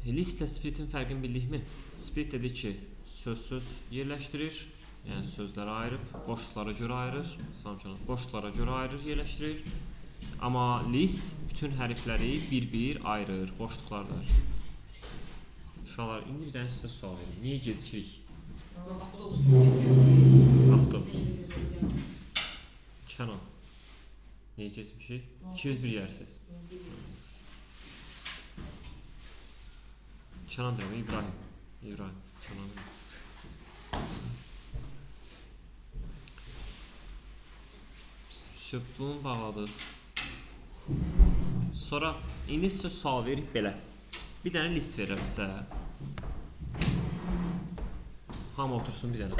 Listlə splitin fərqini bildikmi? Split dedi ki, söz yerləşdirir, yəni sözləri ayırıb, boşluqlara görə ayırır, boşluqlara görə ayırır, yerləşdirir. Amma list bütün hərfləri bir-bir ayırır, boşluqlardır. Uşaqlar, indi bir dənə sizə sual verim. Niyə gecikirik? Avtobus. Kənan. Niyə gecikmişik? 201 yersiz. Kənan deyəm, İbrahim. Kənan. Bunu bağladıq. Sonra, indi sizə sual veririk belə. Bir dənə list verirəm sizə. Hamı otursun bir dənə.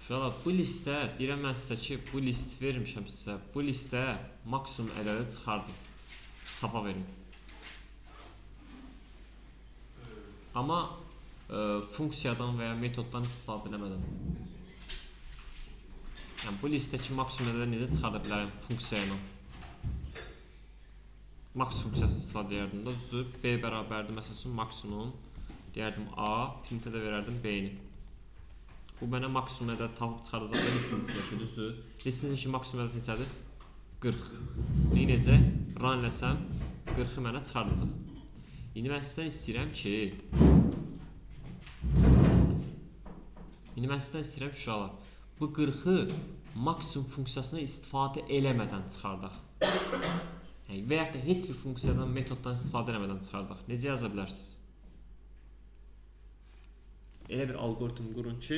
Uşaqlar, bu listə, deyirəm mən sizə ki, bu list vermişəm sizə. Bu listə maksimum ədədi çıxardım. Sapa verin. Amma funksiyadan və ya metoddan istifadə eləmədən. Yəni, bu listəki maksimum ədədi necə çıxarda bilərəm funksiya ilə? Max funksiyasını istifadə edərdim da, düzdür. B bərabərdir, məsələn, maksimum. Deyərdim A, printə də verərdim B-ni. Bu mənə maksimum ədəd tapıb çıxardacaq da listinin içindəki, düzdür. Listinin içindəki maksimum ədəd neçədir? 40. Necə? Run eləsəm 40-ı mənə çıxardacaq. İndi mən sizdən istəyirəm ki, uşaqlar, bu 40-ı maksimum funksiyasına istifadə eləmədən çıxardaq. Və yaxud da heç bir funksiyadan, metoddan istifadə eləmədən çıxardaq. Necə yaza bilərsiniz? Elə bir algoritm qurun ki,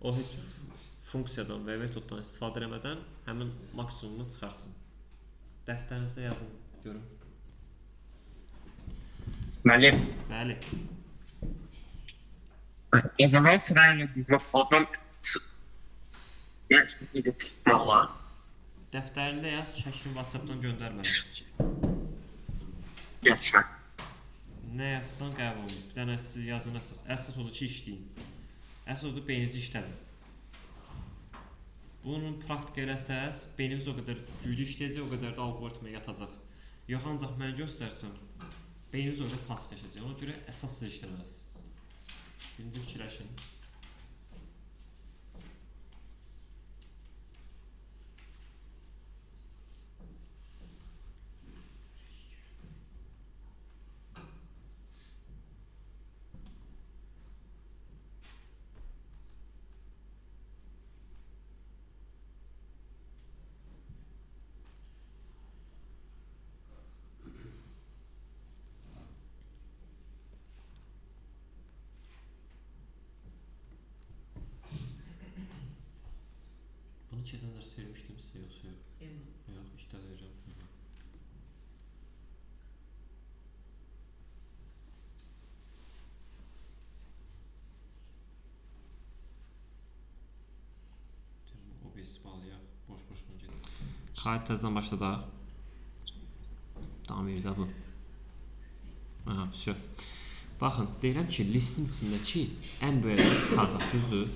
o heç funksiyadan və metoddan istifadə eləmədən həmin maksimumunu çıxarsın. Dəftərinizdə yazın, görün. Müəllim. Bəli. Evələr sırayla düzəlb adam çıxmaq olar. Dəftərində yaz, şəklini WhatsApp-dan göndər mənə. Yaşa. Nə yazsan qəbul olunur. Bir dənə siz yazın əsas. Əsas odur ki, işləyin. Əsas odur, beyninizi işlədin. Bunu praktik eləsəz, beyniniz o qədər güclü işləyəcək, o qədər də algoritmə yatacaq. Yox, ancaq mən göstərsəm, beyniniz orada pasifləşəcək. Ona görə əsas siz işləməlisiniz. Birinci fikirləşin. Bunu keçən dərs vermişdim sizə, yoxsa yox? Yox, işdə verirəm. OBS bağlayaq, boş-boşuna gedək. Qayıt təzədən başladaq. Tamam, yerdə bu. Aha, vəsə. Baxın, deyirəm ki, listin içindəki ən böyükləri çıxardaq, düzdür?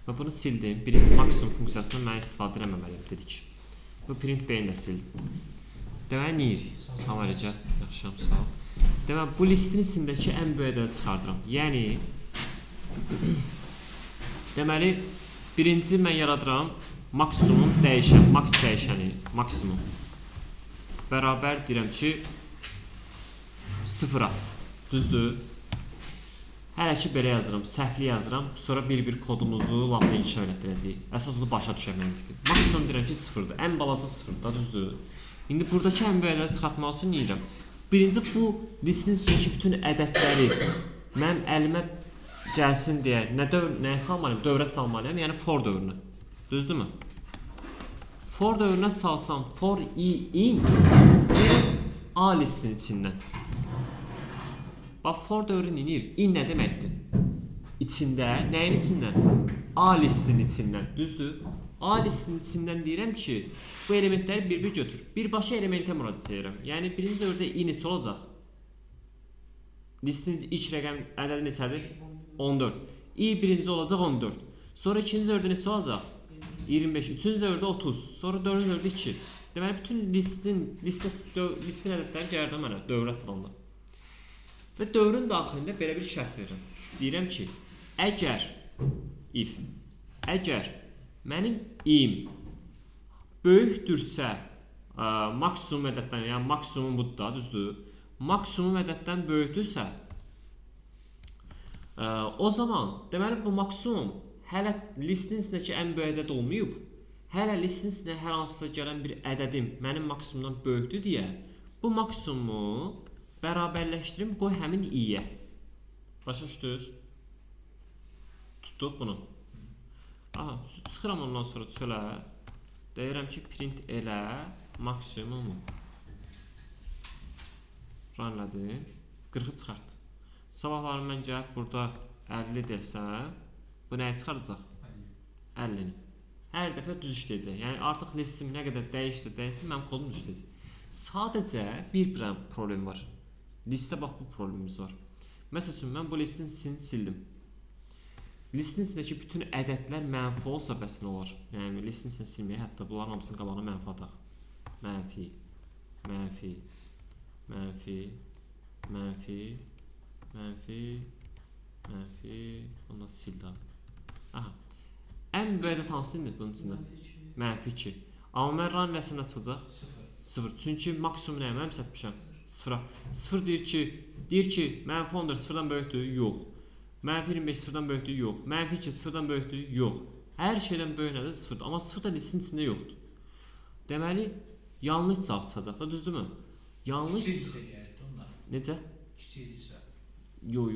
Və bunu sildim. Birinci maksimum funksiyasından mən istifadə eləməməliyim, dedik. Bu print B-ni də sildim. Deməli, niyirik? Salam əleykum. Yaxşıyam, sağ ol. Deməli, bu listin içindəki ən böyük ədədi çıxardıram. Yəni, deməli, birinci mən yaradıram maksimum dəyişən, max dəyişəni, maksimum. Bərabər deyirəm ki, 0-a, düzdür? Hələ ki, belə yazıram, səhvli yazıram, sonra bir-bir kodumuzu lambda inşa elətdirəcəyik. Əsas onu başa düşək məntiqi. Maksimum deyirəm ki, 0-dır, ən balaca 0-dır, düzdür? İndi buradakı ən böyük ədədi çıxartmaq üçün deyirəm. Birinci, bu listin üstündəki bütün ədədləri mənim əlimə gəlsin deyə nəyə salmalıyım? Dövrə salmalıyım, yəni for dövrünə. Düzdürmü? For dövrünə salsam, for in A listinin içindən. Bax, for dövrü inir. In nə deməkdir? İçində, nəyin içindən? A listinin içindən, düzdür? A listinin içindən deyirəm ki, bu elementləri bir-bir götür. Birbaşa elementə müraciət edirəm. Yəni birinci növbədə i neçə olacaq? Listin ilk rəqəm ədədi neçədir? 14. i birinci olacaq 14. Sonra ikinci növbədə neçə olacaq? 25. Üçüncü növbədə 30. Sonra dördüncü növbədə 2. Deməli bütün listin ədədləri gəlirdi mənə dövrə salındı. Və dövrün daxilində belə bir şərt verirəm. Deyirəm ki, əgər mənim i'm böyükdürsə maksimum ədəddən, yəni maksimum budur da, düzdür? Maksimum ədəddən böyükdürsə, o zaman deməli bu maksimum hələ listin içindəki ən böyük ədəd olmayıb. Hələ listin içində hər hansısa gələn bir ədədim mənim maksimumdan böyükdür deyə bu maksimumu bərabərləşdirim qoy həmin i'yə. Başa düşdünüz? Tutduq bunu. Aha, çıxıram ondan sonra çölə. Deyirəm ki, print elə maksimumu. Runladım. 40-ı çıxart. Sabahları mən gəlib burada 50 desəm, bu nəyi çıxaracaq? 50-ni. Hər dəfə düz işləyəcək. Yəni artıq listim nə qədər dəyişdi, mənim kodum düz işləyəcək. Sadəcə bir problem var. Listə bax bu problemimiz var. Məsəl üçün mən bu listin sildim. Listin içindəki bütün ədədlər mənfi olsa bəs nə olar? Yəni listin içində silməyə, hətta bunların hamısının qabağına mənfi ataq. Mənfi, mənfi, mənfi, mənfi, mənfi, mənfi, ondan sil də. Aha. Ən böyük ədəd hansıdır indi bunun içində? Mənfi 2. Amma mən run nəsə nə çıxacaq? 0. Çünki maksimum nəyə mən səpmişəm? 0-a. 0 deyir ki, mənfi 14 0-dan böyükdür? Yox. Mənfi 25 0-dan böyükdür? Yox. Mənfi 2 0-dan böyükdür? Yox. Hər şeydən böyük nədir? 0-dır. Amma 0 da listin içində yoxdur. Deməli, yanlış cavab çıxacaq da, düzdürmü? Yanlış... Necə? Yox.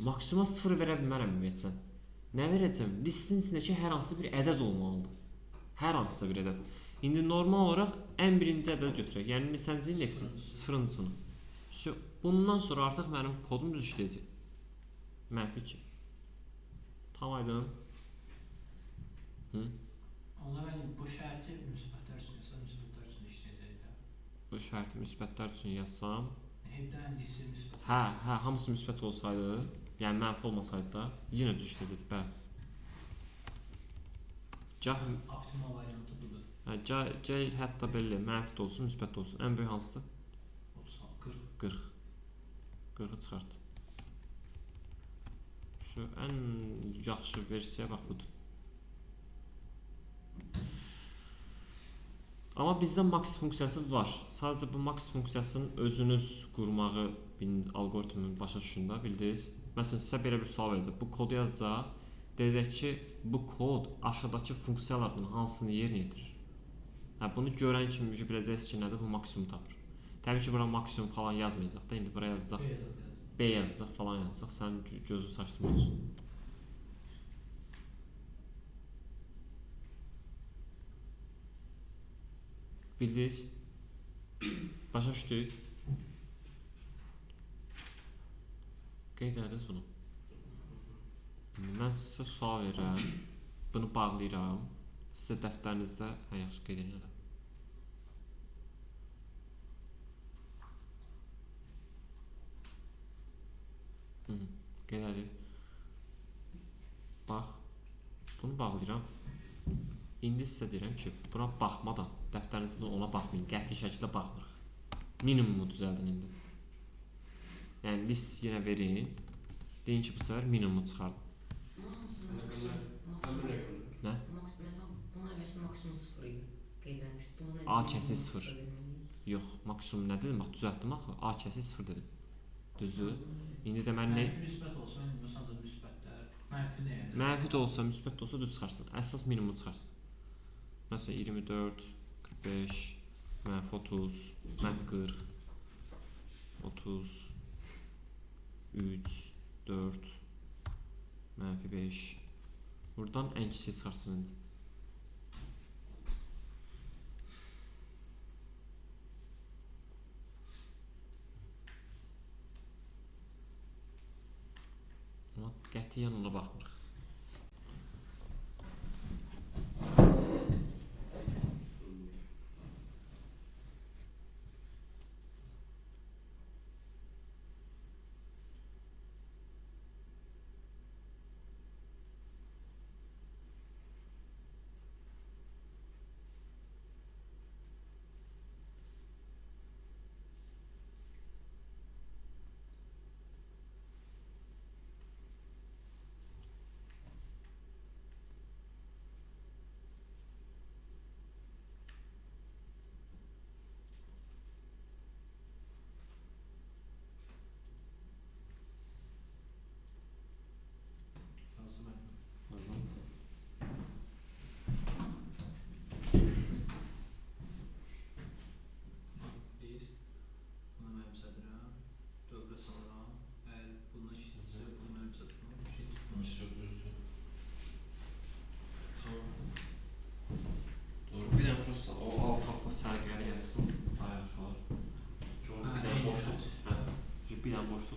Maksimuma 0 verə bilmərəm ümumiyyətlə. Nə verəcəm? Listin içindəki hər hansı bir ədəd olmalıdır. Hər hansısa bir ədəd. İndi normal olaraq ən birinci ədədi götürək. Yəni neçənci indeksin? 0-cısını. Bundan sonra artıq mənim kodum düz işləyəcək. Mənfi 2. Tam aydın. Onda mən bu şərti müsbətlər üçün yazsam, müsbətlər üçün işləyəcək də. Bu şərti müsbətlər üçün yazsam. Hepdən indisi müsbət. Hə, hamısı müsbət olsaydı, yəni mənfi olmasaydı da, yenə düz işləyəcək, bəli. Optimal variantı budur. Hə, hətta belə mənfi də olsun, müsbət də olsun. Ən böyük hansıdır? 40. 40-ı çıxart. Ən yaxşı versiya bax budur. Amma bizdə max funksiyası var. Sadəcə bu max funksiyasının özünüz qurmağı algoritmin başa düşün də, bildiniz. Məsələn, sizə belə bir sual verəcək. Bu kodu yazacaq. Deyəcək ki, bu kod aşağıdakı funksiyalardan hansını yerinə yetirir? Hə, bunu görən kimi biləcəksiniz ki, nədir? Bu maksimum tapır. Təbii ki, bura maksimum falan yazmayacaq da. İndi bura yazacaq. B yazacaq falan yazacaq, sənin gözünü saçdırmaq üçün. Bildiniz? Başa düşdük? Qeyd ediniz bunu. Mən sizə sual verirəm, bunu bağlayıram, sizə dəftərinizdə, yaxşı qeyd edin. Qeyd edin. Bax, bunu bağlayıram. İndi sizə deyirəm ki, buna baxmadan, dəftərinizdə ona baxmayın, qəti şəkildə baxmırıq. Minimumu düzəldin indi. Yəni list yenə verin, deyin ki, bu səfər minimumu çıxardın. Nə? Məsələn, bunun əvvəlki maksimum 0 idi, qeyd edilmişdi. A kəsi 0. Yox, maksimum nə dedim? Bax, düzəltdim axı, A kəsi 0 dedim. Düzdür? İndi də mən nə? Mənfi müsbət olsa, sadəcə müsbətlər. Mənfi nə yəni? Mənfi də olsa, müsbət də olsa düz çıxarsın. Əsas minimumu çıxarsın. Məsələn, 24, 45, mənfi 30, mənfi 40, 30, 3, 4, mənfi 5. Buradan ən kiçiyi çıxarsın indi. Amma qətiyyən ona baxmırıq.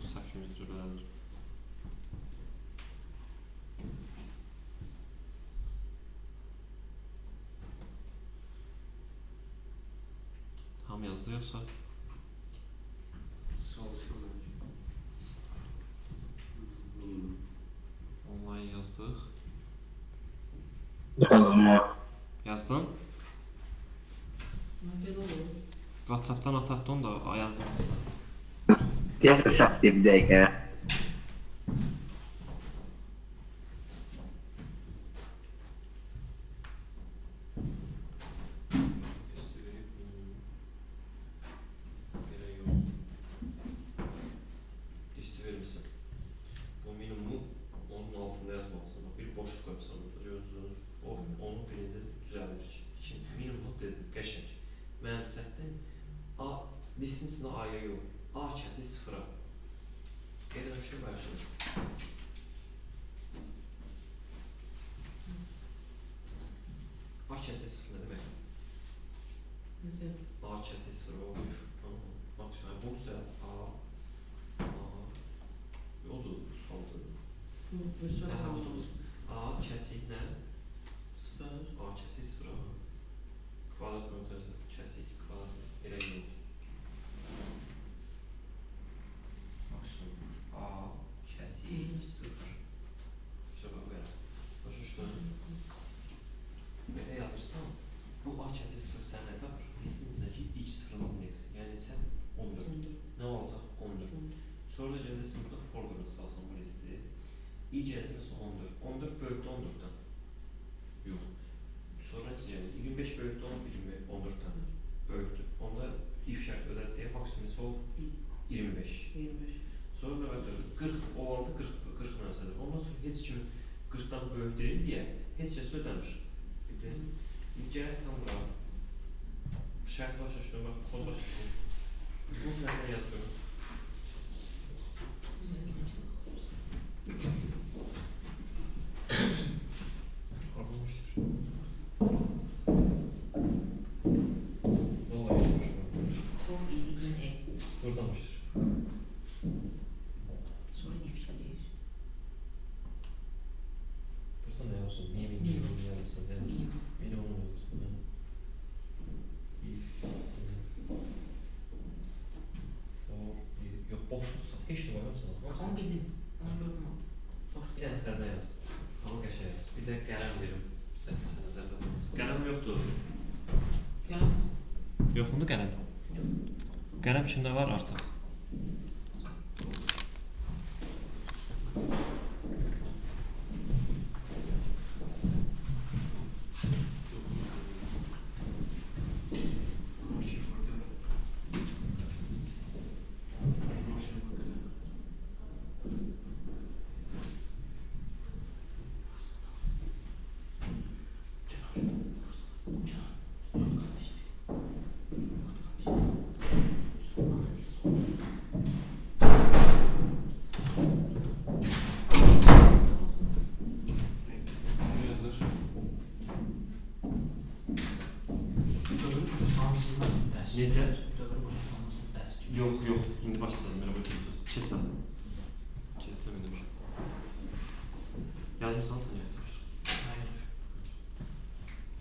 yoxdur, səhv kilometr belədir. Tam yazdı yoxsa? Online yazdıq. Yazdın? Mən belə olur. WhatsApp'dan ataq da onu da yazdım sizə. Yaz səhv deyə bir dəqiqə. Listi vermişsin. O minimumu onun altında yazmalısın. Bak, bir boşluk koymuşsan burada gözlüğünü. Onu birində düzəldir. İkinci minimumu dedim, qəşəng. Mənim səhvim A listin içində A-ya yox. A kəsik sıfıra. Eləmişdir başlayır. A kəsik sıfır nə demək? Necə? A kəsik sıfır olmuş. Bak şimdi bunu düzəlt. Odur, soldur. Bu söz A kəsik nə? sıfır. A kəsik sıfır. Kvadrat müntəzə kəsik kvadrat elə yox. Maksimum A kəsik sıfır. Şöyle belə. Başa düşdün? Belə yazırsan, bu A kəsik sıfır sən nə tapır? Listinizdəki ilk sıfırınız indeksi. Yəni sən 14. Nə olacaq? 14. Sonra da gəlirsən burada folderını salsan bu listi. İ gəlsin mesela 14. 14 bölüktü 14'ten. Yox. Sonra yəni 25 bölüktü 14'ten. Bölüktü. Onda if şərt ödədi deyə maksimum neçə oldu? 25. 25. Sonra da ödədi 40 olanda 40 nəsədir. Ondan sonra heç kim 40'dan böyük deyil deyə heç kəs ödəmir. Gələk tam bura. Şərt başa düşdüm, bax, kod başa düşdüm. Bu nədən yazıyorum? Anlamıştır. Vallahi yazmışım. Kod ilgin E. Buradamıştır. Sonra ifşa deyir. Burada ne yapsın? Niye minimum yazmışsın? Minimum yazmışsın. If for yok boşluksa hiç ne var yoksa Onu bildim. Onu gördüm o. Boş bir dənə təzə yaz. Ama qəşəng yaz. Bir də qələm verim. Sənə zəhmət olmasın. Qələm yoxdur. Gələm. Yoxdur qələm. Yox. Qələm kimdə var artıq? Necə? Yox, yox. İndi başlayacağız. Merhaba çocuklar. Keçsən. Keçsən dedim. Yazmısan sən yazmış.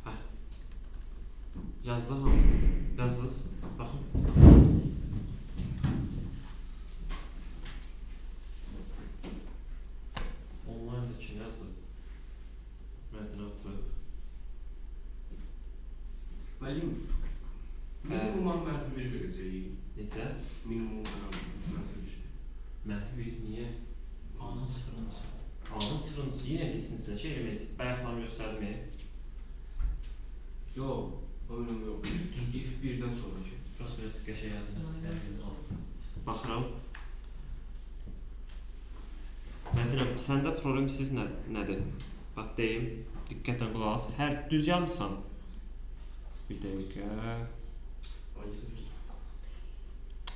Hə. Yazdı ha. Yazdınız. Baxın. Online için yazdı. Mətn atırıq. Müəllim, minimum mənfi bir verəcəyik. Necə? Minimum mənfi bir. Mənfi bir niyə? A'nın sıfırıncısı. A'nın sıfırıncısı yenə listinizdə element bayaqlarını göstərmir. Yox, o önüm yox. Düz if birdən sonraki. Burası biraz qəşəng yazılır. Baxıram. Mən deyirəm, səndə problem siz nədir? Bax deyim, diqqətlə qulaq as. Hər düz yazmısan. Bir dəqiqə.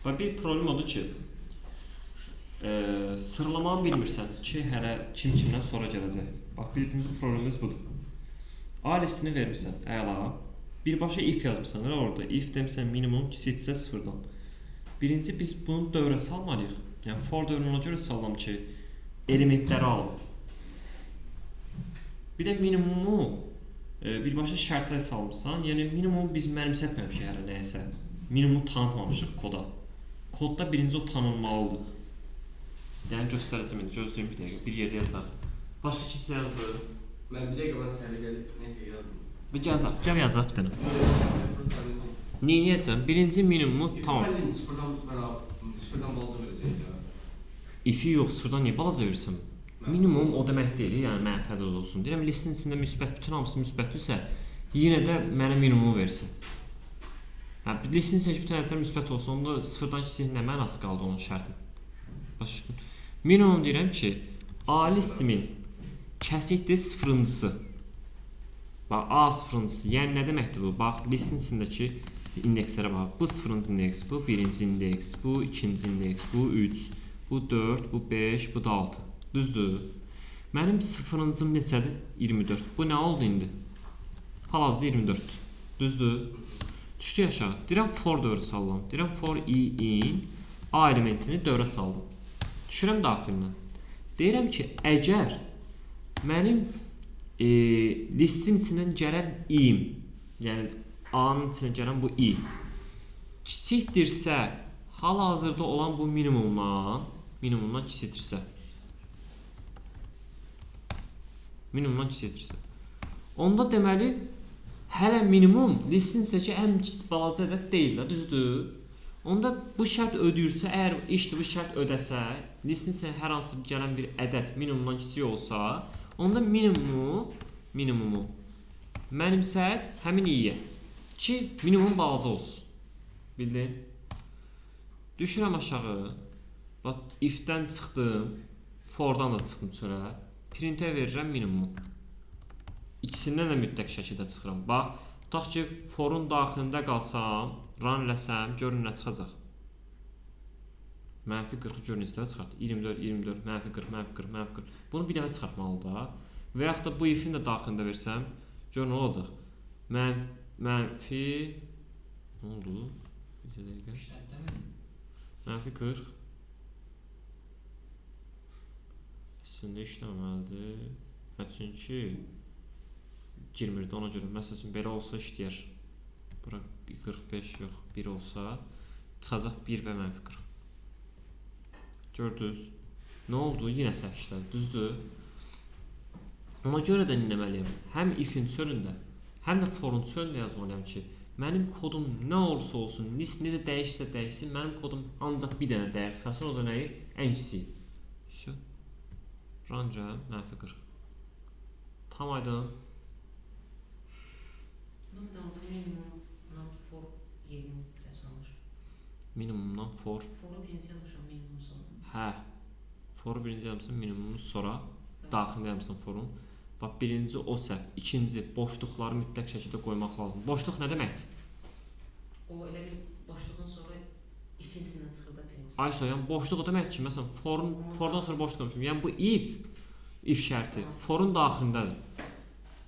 Bax bir problem odur ki, sıralamanı bilmirsən ki, hələ kim-kimdən sonra gələcək. Bax, birinci problemimiz budur. A listini vermirsən, əla. Birbaşa if yazmışsan, orada if demişsən minimum kiçikdirsə sıfırdan. Birinci biz bunu dövrə salmalıyıq Yəni for dövrünü ona görə sallam ki, elementləri alıb. Bir də minimumu birbaşa şərtlə salmışsan. Yəni minimumu biz mənimsətməmişik hələ nəyəsə. Minimumu tanıtmamışıq koda. Kodda birinci o tanınmalıdır. Yəni göstərəcəm indi, gözləyin bir dəqiqə, bir yerdə yazaq. Başqa kimsə yazdı. Mən bir dəqiqə mən səni gəlib nə yazdım. Bir yazaq, gəl yazaq bir dənə. Neyniyəcəm? Birinci minimumu tamam. Sıfırdan balaca verəcək ya. İfi yox, sıfırdan niyə balaca verirsən? Minimum o demək deyil, yəni mənfi ədəd olsun. Deyirəm, listin içində müsbət, bütün hamısı müsbətdirsə, yenə də mənə minimumu versin. Hə, listin içində bütün ədədlər müsbət olsun, onda sıfırdan kiçik nə mənası qaldı onun şərtin? Başa. Minimum deyirəm ki, A listimin kəsikdir sıfırıncısı. Bax, A sıfırıncısı, yəni nə deməkdir bu? Bax, listin içindəki indekslərə bax. Bu sıfırıncı indeks, bu birinci indeks, bu ikinci indeks, bu 3, bu 4, bu 5, bu da 6. Düzdür? Mənim sıfırıncım neçədir? 24. Bu nə oldu indi? Hal-hazırda 24. Düzdür? Düşdü aşağı. Deyirəm for dövrü sallam. Deyirəm for i-in A elementini dövrə saldım. Düşürəm daxilinə. Deyirəm ki, əgər mənim listin içindən gələn i-im, yəni A-nın içindən gələn bu i kiçikdirsə, hal-hazırda olan bu minimumdan kiçikdirsə. Minimumdan kiçikdirsə. Onda deməli, hələ minimum listin içindəki ən balaca ədəd deyil də, düzdür? Onda bu şərt ödəyirsə, əgər işdir bu şərt ödəsə, listin içində hər hansı gələn bir ədəd minimumdan kiçik olsa, onda minimumu mənimsət həmin i-yə ki, minimum balaca olsun. Bildin? Düşürəm aşağı. Bax, if-dən çıxdım, for-dan da çıxdım çölə. Printə verirəm minimumu. İkisindən də mütləq şəkildə çıxıram. Bax, tutaq ki, forun daxilində qalsam, run eləsəm, görün nə çıxacaq. Mənfi 40-ı görün istəyə çıxart. 24, 24, mənfi 40, mənfi 40, mənfi 40. Bunu bir dəfə çıxartmalı da. Və yaxud da bu if-in də daxilində versəm, görün nə olacaq. Mənfi... Nə oldu? Bir dəqiqə. Mənfi 40. Əslində işləməlidir. Çünki girmirdi ona görə. Məsəl üçün belə olsa işləyər. Bura 45 yox, 1 olsa çıxacaq 1 və mənfi 40. Gördünüz? Nə oldu? Yenə səhv işlədi. Düzdür? Ona görə də dinləməliyəm. Həm if-in çölündə, həm də forun çölündə yazmalıyam ki, mənim kodum nə olursa olsun, list necə dəyişsə dəyişsin, mənim kodum ancaq bir dənə dəyər çıxarsın, o da nəyi? Ən kiçiyi. Run gələm, mənfi 40. Tam aydın. Minimumdan for yerini səslənir. Minimumdan for. Foru birinci yazmışam, minimum sonra. Hə. Foru birinci yazmışam, minimumu sonra daxilində yazmışam forun. Bax, birinci o səhv, ikinci boşluqları mütləq şəkildə qoymaq lazımdır. Boşluq nə deməkdir? O elə bir boşluqdan sonra if-in içindən çıxır da birinci. Ay soyan, boşluq o deməkdir ki, məsələn, fordan sonra boşluq qoymuşam. Yəni bu if şərti forun daxilindədir.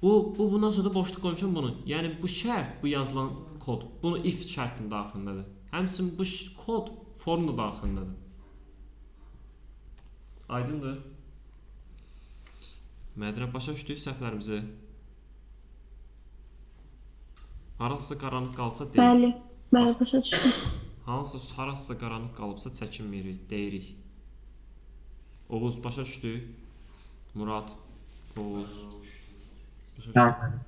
Bundan sonra da boşluq qoymuşam bunu. Yəni bu şərt, bu yazılan kod, bunu if şərtinin daxilindədir. Həmçinin bu kod forun da daxilindədir. Aydındır? Mədirəm, başa düşdük səhvlərimizi. Harası qaranlıq qalsa deyirik. Bəli, başa düşdüm. Harası qaranlıq qalıbsa çəkinmirik, deyirik. Oğuz, başa düşdük. Murad, Oğuz. Başa düşdük.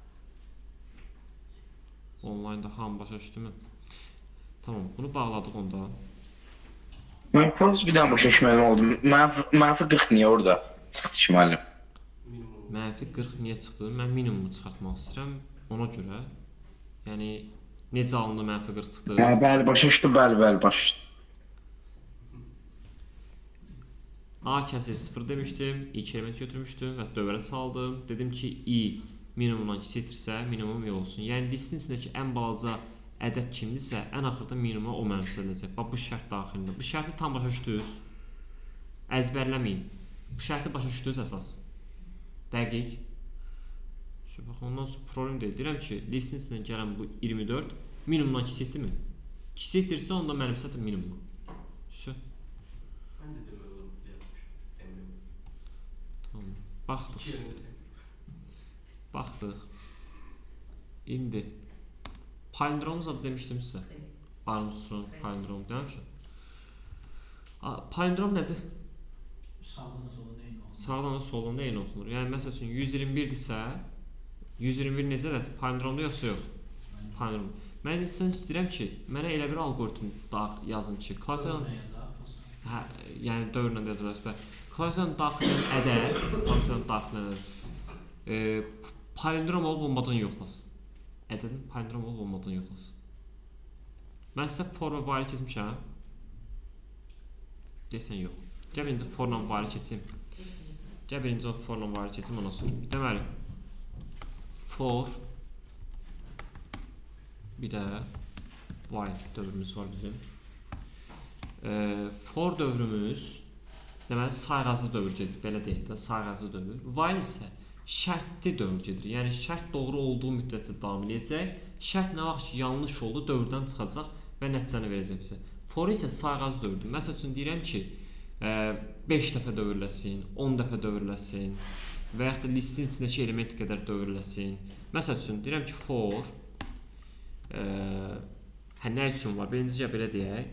Online'da hamı başa düşdü mü? Tamam, bunu bağladıq onda. Mən proz bir dənə başa düşməyim oldu. Mənfi 40 niyə orada çıxdı ki, müəllim? Mənfi 40 niyə çıxdı? Mən minimumu çıxartmaq istəyirəm ona görə. Yəni, necə alındı mənfi 40 çıxdı? Hə, bəli, başa düşdüm, bəli, başa düşdüm. A kəsir 0 demişdim, ilk element götürmüşdüm və dövrə saldım. Dedim ki, i minimumdan kiçikdirsə, minimum y olsun. Yəni, listin içindəki ən balaca ədəd kimdirsə, ən axırda minimuma o mənimsədiləcək. Bax, bu şərt daxilində. Bu şərti tam başa düşdünüz. Əzbərləməyin. Bu şərti başa düşdünüz əsas. Dəqiq. Bax, ondan sonra problem deyil. Deyirəm ki, listin içindən gələn bu 24 minimumdan kiçikdirmi? Kiçikdirsə, onda mənimsədir minimuma. Mən də demək olar belə yapmışam. Demiyorum. Tamam. Baxdıq. İki yerində sən. Baxdıq. İndi palindromumuz adı demişdim sizə. Armstrong palindrom demişəm. Palindrom nədir? Sağdan solda eyni olsun. Sağdan da soldan da eyni oxunur. Yəni məsəl üçün 121-dirsə, 121 necədir? Palindromda yoxsa yox? Palindrom. Mən sizdən istəyirəm ki, mənə elə bir alqoritm yazın ki, klaviaturun hə, yəni dövrlə də yazılır. Klaviaturun daxilən ədəd, klaviaturun daxilən palindrom olub olmadığını yoxlasın. Ədədin palindrom olub olmadığını yoxlasın. Mən sizə for və vari keçmişəm. Desən yox. Gəl birinci forla vari keçim. Gəl birinci forla vari keçim ondan sonra. Deməli, for bir də while dövrümüz var bizim. For dövrümüz deməli sayğaclı dövr gedir. Belə deyək də sayğaclı dövr. While isə şərtli dövr gedir. Yəni şərt doğru olduğu müddətcə davam edəcək. Şərt nə vaxt ki yanlış oldu, dövrdən çıxacaq və nəticəni verəcək bizə. For isə sayğaclı dövrdür. Məsəl üçün deyirəm ki, 5 dəfə dövrləsin, 10 dəfə dövrləsin və yaxud da listin içindəki element qədər dövrləsin. Məsəl üçün deyirəm ki, for nə üçün var? Birincicə belə deyək.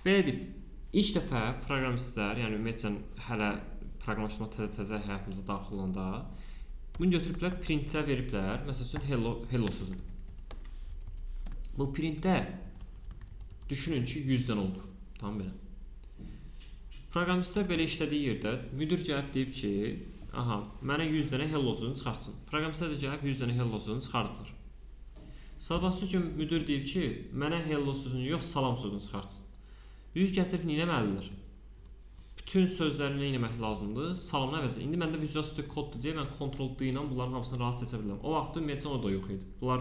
Belə deyək, ilk dəfə proqramistlər, yəni ümumiyyətlə hələ proqramlaşdırma təzə həyatımıza daxil olanda bunu götürüblər, printə veriblər. Məsəl üçün hello sözü. Bu printdə düşünün ki, 100-dən olub. Tamam belə. Proqramistlər belə işlədiyi yerdə müdir gəlib deyib ki, aha, mənə 100 dənə hello sözünü çıxartsın. Proqramistlər də gəlib 100 dənə hello sözünü çıxardıblar. Sabahsı gün müdir deyib ki, mənə hello sözünü yox, salam sözünü çıxartsın. Yüz gətirib nə etməlidirlər? Bütün sözlərini nə etmək lazımdır? Salamın əvəzinə. İndi məndə Visual Studio koddur deyə mən Ctrl D ilə bunların hamısını rahat seçə bilirəm. O vaxt ümumiyyətlə o da yox idi. Bunlar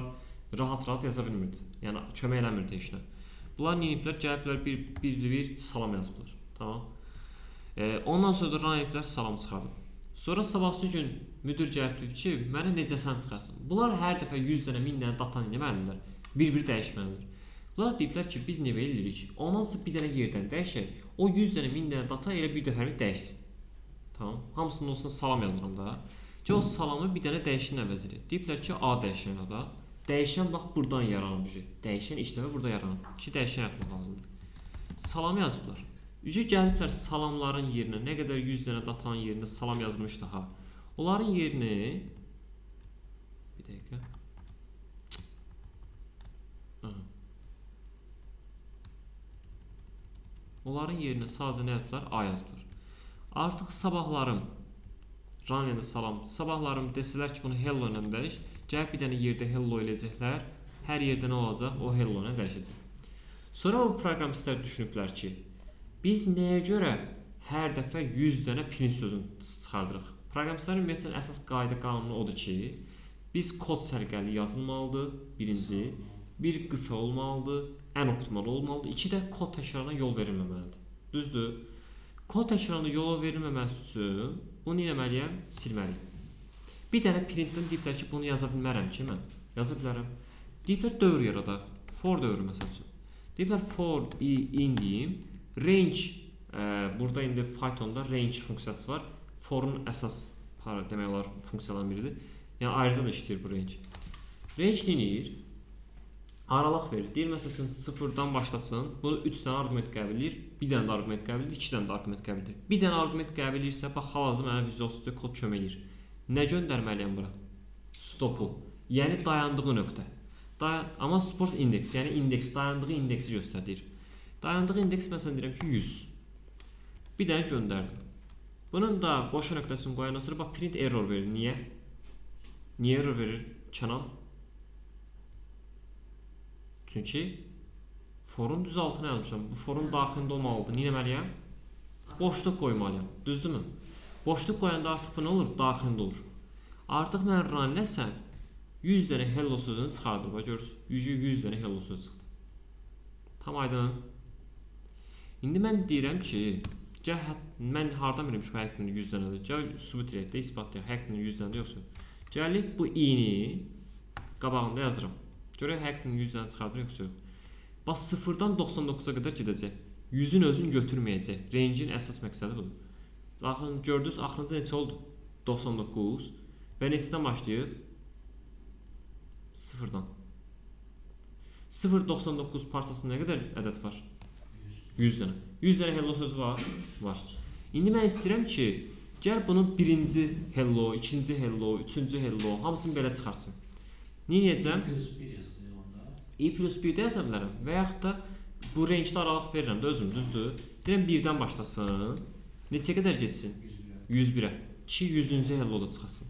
rahat yaza bilmirdi. Yəni kömək eləmirdi heç nə. Bunlar nə ediblər? Gəliblər bir salam yazıblar. Tamam. Ondan sonra da run ediblər, salam çıxarıb. Sonra sabahsı gün müdir gəlib deyib ki, mənə necəsən çıxarsın. Bunlar hər dəfə 100 dənə, 1000 dənə data eləməlidirlər. Bir-bir dəyişməlidir. Bunlar deyiblər ki, biz nə eləyirik? Ondan sonra bir dənə yerdən dəyişək. O 100 dənə, 1000 dənə data elə bir dəfəlik dəyişsin. Tamam. Hamısının olsun salam yazıram da. Ki o salamı bir dənə dəyişən əvəzidir. Deyiblər ki, A dəyişən da. Dəyişən bax buradan yaranır. Dəyişən ilk dəfə burada yaranır. İki dəyişən yaratmaq lazımdır. Salam yazıblar. Ücə gəliblər salamların yerinə, nə qədər 100 dənə datanın yerində salam yazılmış daha. Onların yerini bir dəqiqə. Onların yerinə sadəcə nə yazıblar? A yazıblar. Artıq sabahlarım run salam. Sabahlarım desələr ki, bunu hello ilə dəyiş. Gəlib bir dənə yerdə hello eləyəcəklər. Hər yerdə nə olacaq? O hello ilə dəyişəcək. Sonra o proqramistlər düşünüblər ki, biz nəyə görə hər dəfə 100 dənə print sözünü çıxardırıq? Proqramistlərin ümumiyyətlə əsas qayda qanunu odur ki, biz kod sərgəli yazılmalıdır, birinci, bir qısa olmalıdır, ən optimal olmalıdır, iki də kod təkrarına yol verilməməlidir. Düzdür? Kod təkrarına yol verilməməsi üçün bunu etməliyəm, silməliyim. Bir dənə printdən deyiblər ki, bunu yaza bilmərəm ki, mən yaza bilərəm. Deyiblər dövr yaradaq, for dövrü məsəl üçün. Deyiblər for in deyim. Range, burada indi Pythonda range funksiyası var. For'un əsas demək olar funksiyalarından biridir. Yəni ayrıca da işləyir bu range. Range neyir? Aralıq verir. Deyir məsəl üçün 0-dan başlasın. Bunu 3 dənə arqument qəbul edir, 1 dənə də arqument qəbul edir, 2 dənə də arqument qəbul edir. 1 dənə arqument qəbul edirsə, bax hal-hazırda mənə Visual Studio kod kömək edir. Nə göndərməliyəm bura? Stopu. Yəni dayandığı nöqtə. Amma support index, yəni indeks, dayandığı indeksi göstərir. Dayandığı indeks məsələn deyirəm ki 100. Bir dənə göndərdim. Bunun da qoşu nöqtəsini qoyandan sonra bax print error verir. Niyə? Niyə error verir? Kənan. Çünki forun düz altına yazmışam. Bu forun daxilində olmalıdır. Nə etməliyəm? Boşluq qoymalıyam. Düzdürmü? Boşluq qoyanda artıq bu nə olur? Daxilində olur. Artıq mən run eləsəm 100 dənə hello sözünü çıxardır. Bax görürsünüz. 100 dənə hello sözü çıxdı. Tam aydın. İndi mən deyirəm ki, mən hardan biləm ki, həqiqətən 100 dənədir. Gəl sübut edək də, isbatlayaq. Həqiqətən 100 dənədir yoxsa. Gəlib bu i-ni qabağında yazıram. Görək həqiqətən 100 dənə çıxardır yoxsa yox. Bax 0-dan 99-a qədər gedəcək. 100-ün özünü götürməyəcək. Range'in əsas məqsədi budur. Baxın, gördünüz, axırıncı neçə oldu? 99 və neçədən başlayıb? 0-dan. 0.99 parçasında nə qədər ədəd var? 100 dənə. 100 dənə hello sözü var? Var. İndi mən istəyirəm ki, gəl bunun birinci hello, ikinci hello, üçüncü hello, hamısını belə çıxartsın. Nə edəcəm? +1 yazılır onda. i+1-də yaza bilərəm və yaxud da bu rangedə aralıq verirəm də özüm, düzdür? Deyirəm 1-dən başlasın. Neçə qədər getsin? 101-ə. Ki 100-cü hello-da çıxasın.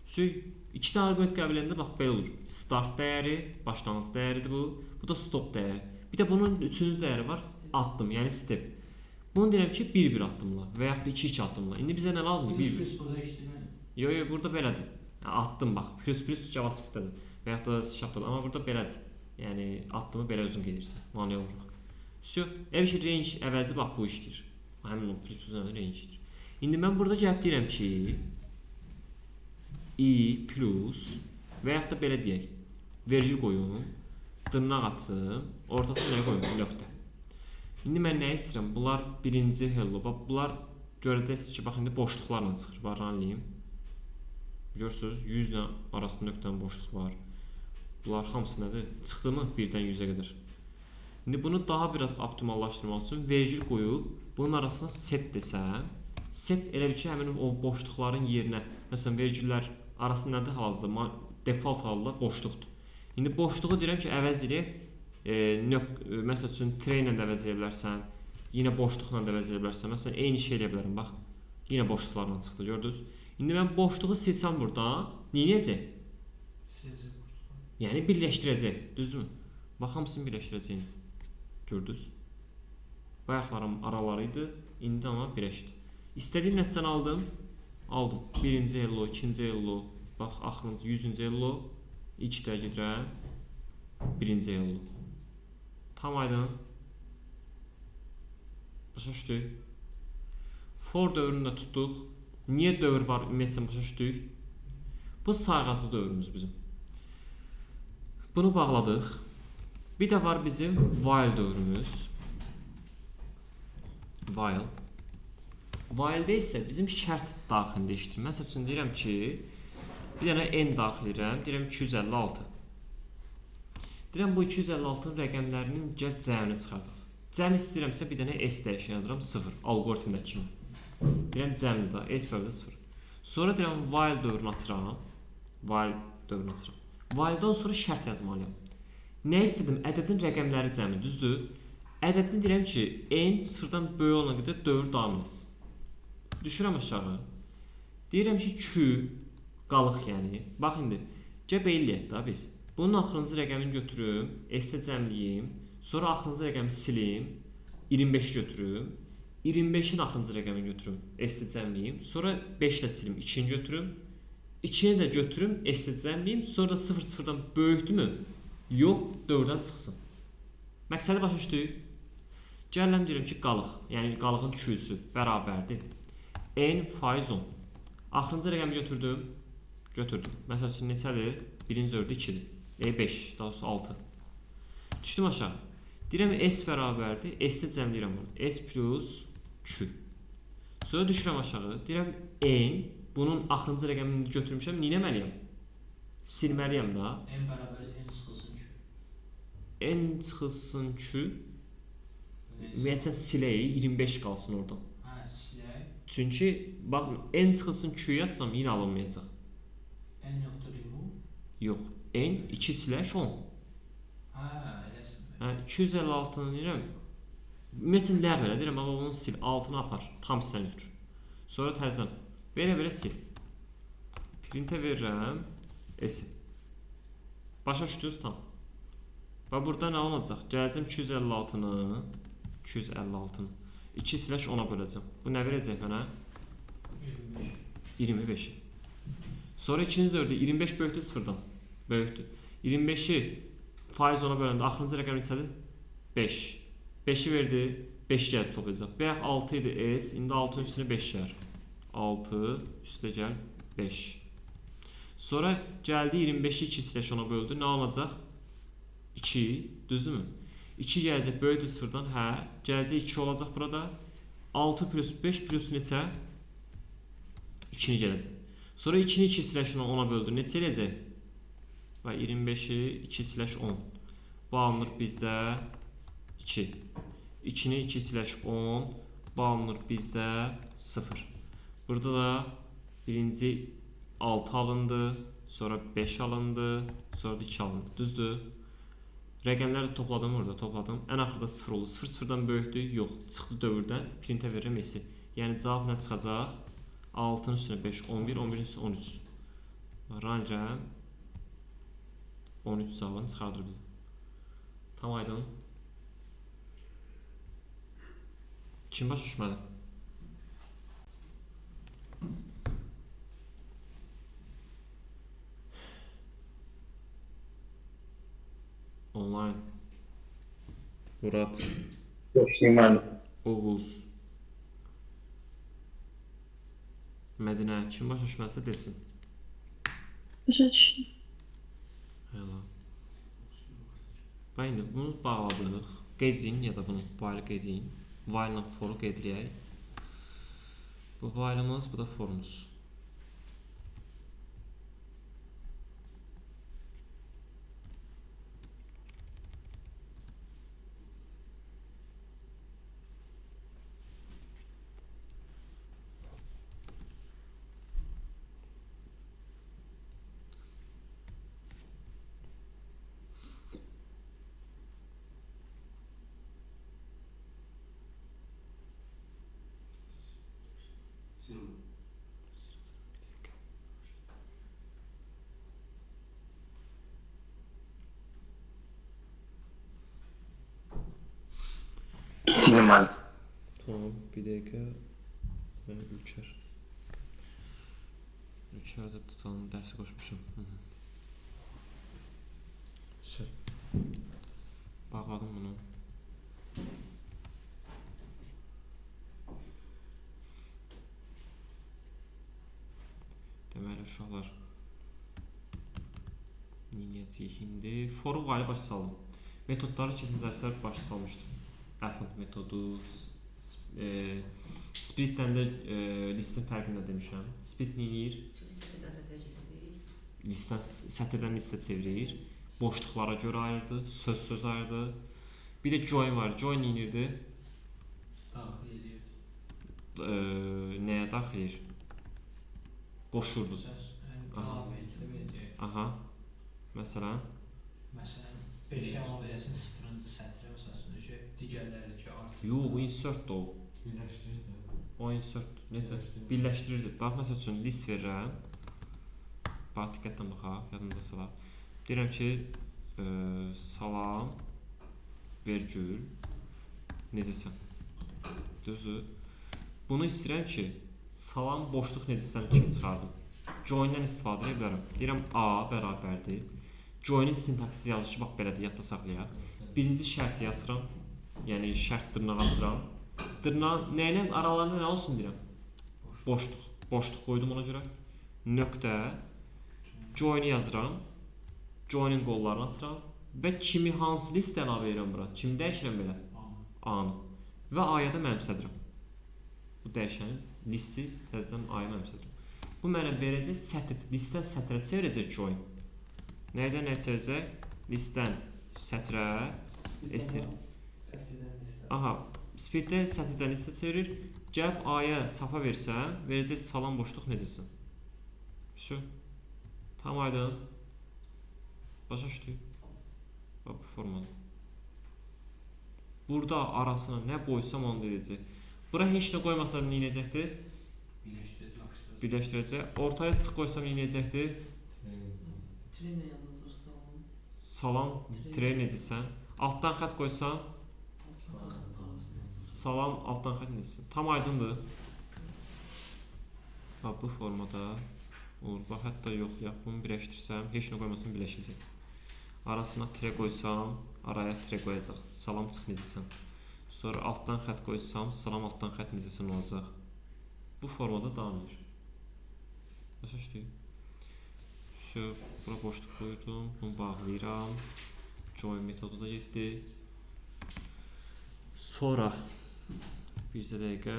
İki dənə arqument qəbul edəndə bax belə olur. Start dəyəri, başlanğıc dəyəridir bu. Bu da stop dəyəri. Bir də bunun üçüncü dəyəri var, addım, yəni step. Bunu deyirəm ki 1-1 addımla və yaxud da 2-2 addımla. İndi bizə nə lazımdır? 1-1. Burada işləmir. Yox, burada belədir. Yəni, addım bax, plus JavaScript-dədir və yaxud da C#-dadır. Amma burada belədir. Yəni addımı belə özün gedirsən, manuel olaraq. Ev ki range əvəzi bax bu işdir. Həmin o plus range-dir. İndi mən burada gəlib deyirəm ki i plus və yaxud da belə deyək. Vergül qoyum, dırnaq açım, ortasına nə qoyum? Nöqtə. İndi mən nə istəyirəm? Bunlar birinci hello. Bax bunlar görəcəksiniz ki, bax indi boşluqlarla çıxır. Varlanlayım. Görürsüz, 100 ilə arasında nöqtənin boşluq var. Bunlar hamısı nədir? Çıxdı mı 1-dən 100-ə qədər? İndi bunu daha biraz optimallaşdırmaq üçün vergül qoyub bunun arasına set desəm, set elə bir ki, həmin o boşluqların yerinə, məsələn, vergüllər arasında nədir hal-hazırda? Default halda boşluqdur. İndi boşluğu deyirəm ki, əvəz edib, məsəl üçün tray ilə də əvəz edə bilərsən, yenə boşluqla da əvəz edə bilərsən. Məsələn, eyni şey edə bilərəm, bax. Yenə boşluqlarla çıxdı, gördünüz? İndi mən boşluğu silsəm buradan, nə edəcək? Siləcək boşluqlar. Yəni birləşdirəcək, düzdürmü? Bax, hamısını birləşdirəcəyiniz. Gördünüz? Bayaqlarım araları idi, indi amma birləşdi. İstədiyim nəticəni aldım. Aldım. Birinci hello, ikinci hello, bax, axırıncı 100-cü hello, ilk də gedirəm, birinci hello. Tam aydın. Başa düşdük. For dövrünü də tutduq. Niyə dövr var, ümumiyyətlə başa düşdük? Bu sayğacı dövrümüz bizim. Bunu bağladıq. Bir də var bizim while dövrümüz. While. While-də isə bizim şərt daxilində işləyir. Məsəl üçün deyirəm ki, bir dənə n daxil edirəm, deyirəm 256. Deyirəm bu 256-nın rəqəmlərinin gəl cəmini çıxardaq. Cəm istəyirəmsə bir dənə s dəyişən yazıram 0, algoritmdəki kimi. Deyirəm cəmli də, s bölü 0. Sonra deyirəm while dövrünü açıram. While dövrünü açıram. While-dan sonra şərt yazmalıyam. Nə istədim? Ədədin rəqəmləri cəmi, düzdür? Ədədini deyirəm ki, n 0-dan böyük olana qədər dövr davam etsin. Düşürəm aşağı. Deyirəm ki, Q qalıq yəni. Bax indi, gəl belə eləyək də biz. Bunun axırıncı rəqəmini götürüm, S-də cəmliyim, sonra axırıncı rəqəmi silim, 25 götürüm, 25-in axırıncı rəqəmini götürüm, S-də cəmliyim, sonra 5 ilə silim, 2-ni götürüm, 2-ni də götürüm, S-də cəmliyim, sonra da 0-0-dan böyükdürmü? Yox, 4-dən çıxsın. Məqsədi başa düşdük. Gələm deyirəm ki, qalıq, yəni qalığın Q-sü bərabərdir. N faiz 10. Axırıncı rəqəmi götürdüm. Məsəl üçün neçədir? Birinci dövrdə 2-dir. 5, daha doğrusu 6. Düşdüm aşağı. Deyirəm S bərabərdir. S-də cəmləyirəm bunu. S plus Q. Sonra düşürəm aşağı. Deyirəm N. Bunun axırıncı rəqəmini götürmüşəm. Nə etməliyəm? Silməliyəm da. N bərabər N çıxılsın Q. N çıxılsın Q. Ümumiyyətlə silək, 25 qalsın oradan. Hə, silək. Çünki bax n çıxılsın q yazsam yenə alınmayacaq. N yoxdur remove. Yox, n 2/10. Hə, eləsin. Hə, 256-nı deyirəm. Ümumiyyətlə ləğv elə deyirəm, amma onu sil, altını apar, tam hissəni götür. Sonra təzədən belə sil. Printə verirəm, S. Başa düşdünüz tam. Və burada nə olacaq? Gələcəm 256-nı 2/10-a böləcəm. Bu nə verəcək mənə? 25. Sonra ikinci dövrdə 25 böyükdür 0-dan. Böyükdür. 25-i faiz 10-a böləndə axırıncı rəqəm neçədir? 5. 5-i verdi, 5 gəlib toplayacaq. Bayaq 6 idi S, indi 6-ın üstünə 5 gəlir. 6 üstə gəl 5. Sonra gəldi 25-i 2/10-a böldü. Nə olacaq? 2, düzdürmü? 2 gələcək böyükdür 0-dan. Hə, gələcək 2 olacaq burada. 6 plus 5 plus neçə? 2-ni gələcək. Sonra 2-ni 2/10-a böldür. Neçə eləyəcək? Və 25-i 2/10. Bu alınır bizdə 2. 2-ni 2/10. Bu alınır bizdə 0. Burada da birinci 6 alındı. Sonra 5 alındı. Sonra da 2 alındı. Düzdür? Rəqəmləri topladım orada, topladım. Ən axırda 0 oldu. 0 0-dan böyükdür? Yox. Çıxdı dövrdən. Printə verirəm S. Yəni cavab nə çıxacaq? 6-nın üstünə 5, 11, 11-in üstünə 13. Ranirəm. 13 cavabını çıxardır bizə. Tam aydın. Kim başa düşmədi? Online. Murat, Başlayayım ben. Oğuz, Mədinə, kim başa düşməsə desin. Başa düşdüm. Həla. Və indi bunu bağladıq. Qeyd edin ya da bunu while qeyd edin. While-la for-u qeyd edək. Bu while-ımız, bu da for-umuz. Sinema. Sinema. Tamam, bir dəqiqə. Mən Ülker. Ülkerdə tutalım, dərsi qoşmuşum. Şey. Bağladım bunu. Deməli, uşaqlar. Niyəcəyik indi. For-u while başa saldım. Metodları keçən dərslər başa salmışdım. Append metodu, split-dən də listin fərqini də demişəm. Split neyir? Sətirdən sətirə keçirir. Listdən, sətirdən listə çevirir. Boşluqlara görə ayırdı, söz ayırdı. Bir də join var. Join neyirdi? Daxil edir. Nəyə daxil edir? Qoşurdu. Səs əlavə edəcək. Aha. Məsələn, Məsələn, 5 əlavə eləsin 0-cı sətrə məsələn ki, digərləri ki artıq. yox, o insert o. Birləşdirir də. O insert necə? Birləşdirir. Birləşdirirdi. Bax, məsəl üçün list verirəm. Bax, diqqətlə baxaq, yadımda salaq. Deyirəm ki, salam, vergül, necəsən? Düzdür? Bunu istəyirəm ki, salam, boşluq necəsən kimi çıxardım. Join-dən istifadə edə bilərəm. Deyirəm A bərabərdir. Join-in sintaksi yazışı bax belədir, yadda saxlayaq. Birinci şərti yazıram. Yəni şərt dırnaq açıram. Dırnağın nəylə aralarında nə olsun deyirəm? Boşluq. Boşluq qoydum ona görə. Nöqtə. Join-i yazıram. Join-in qollarını açıram. Və kimi hansı list əlavə edirəm bura? Kimi dəyişirəm belə? A-nı. Və A-ya da mənimsədirəm. Bu dəyişənin listi təzədən A-ya mənimsədirəm. Bu mənə verəcək sətr, listdən sətrə çevirəcək join. Nəydən nə çevirəcək? Listdən sətrə, estir. Aha, speeddə sətirdən listə çevirir. Gəlib A-ya çapa versəm, verəcək salam boşluq necəsin? Şu. Tam aydın. Başa düşdük. Bax, bu formada. Burada arasına nə qoysam onu deyəcək. Bura heç nə qoymasam nə edəcəkdir? Birləşdirəcək. Ortaya çıx qoysam nə edəcəkdir? Trenə yazacaq salam. Salam, tire necəsən? Altdan xətt qoysam? Salam, altdan xətt necəsən? Tam aydındır. Bax, bu formada olur. Bax, hətta yoxlayaq. Bunu birləşdirsəm, heç nə qoymasam birləşəcək. Arasına tire qoysam, araya tire qoyacaq. Salam, çıx necəsən? Sonra altdan xətt qoysam, salam, altdan xətt necəsən olacaq? Bu formada davam edir. Başa düşdük. Bura boşluq qoydum, bunu bağlayıram. Join metodu da getdi. Sonra bir dəqiqə.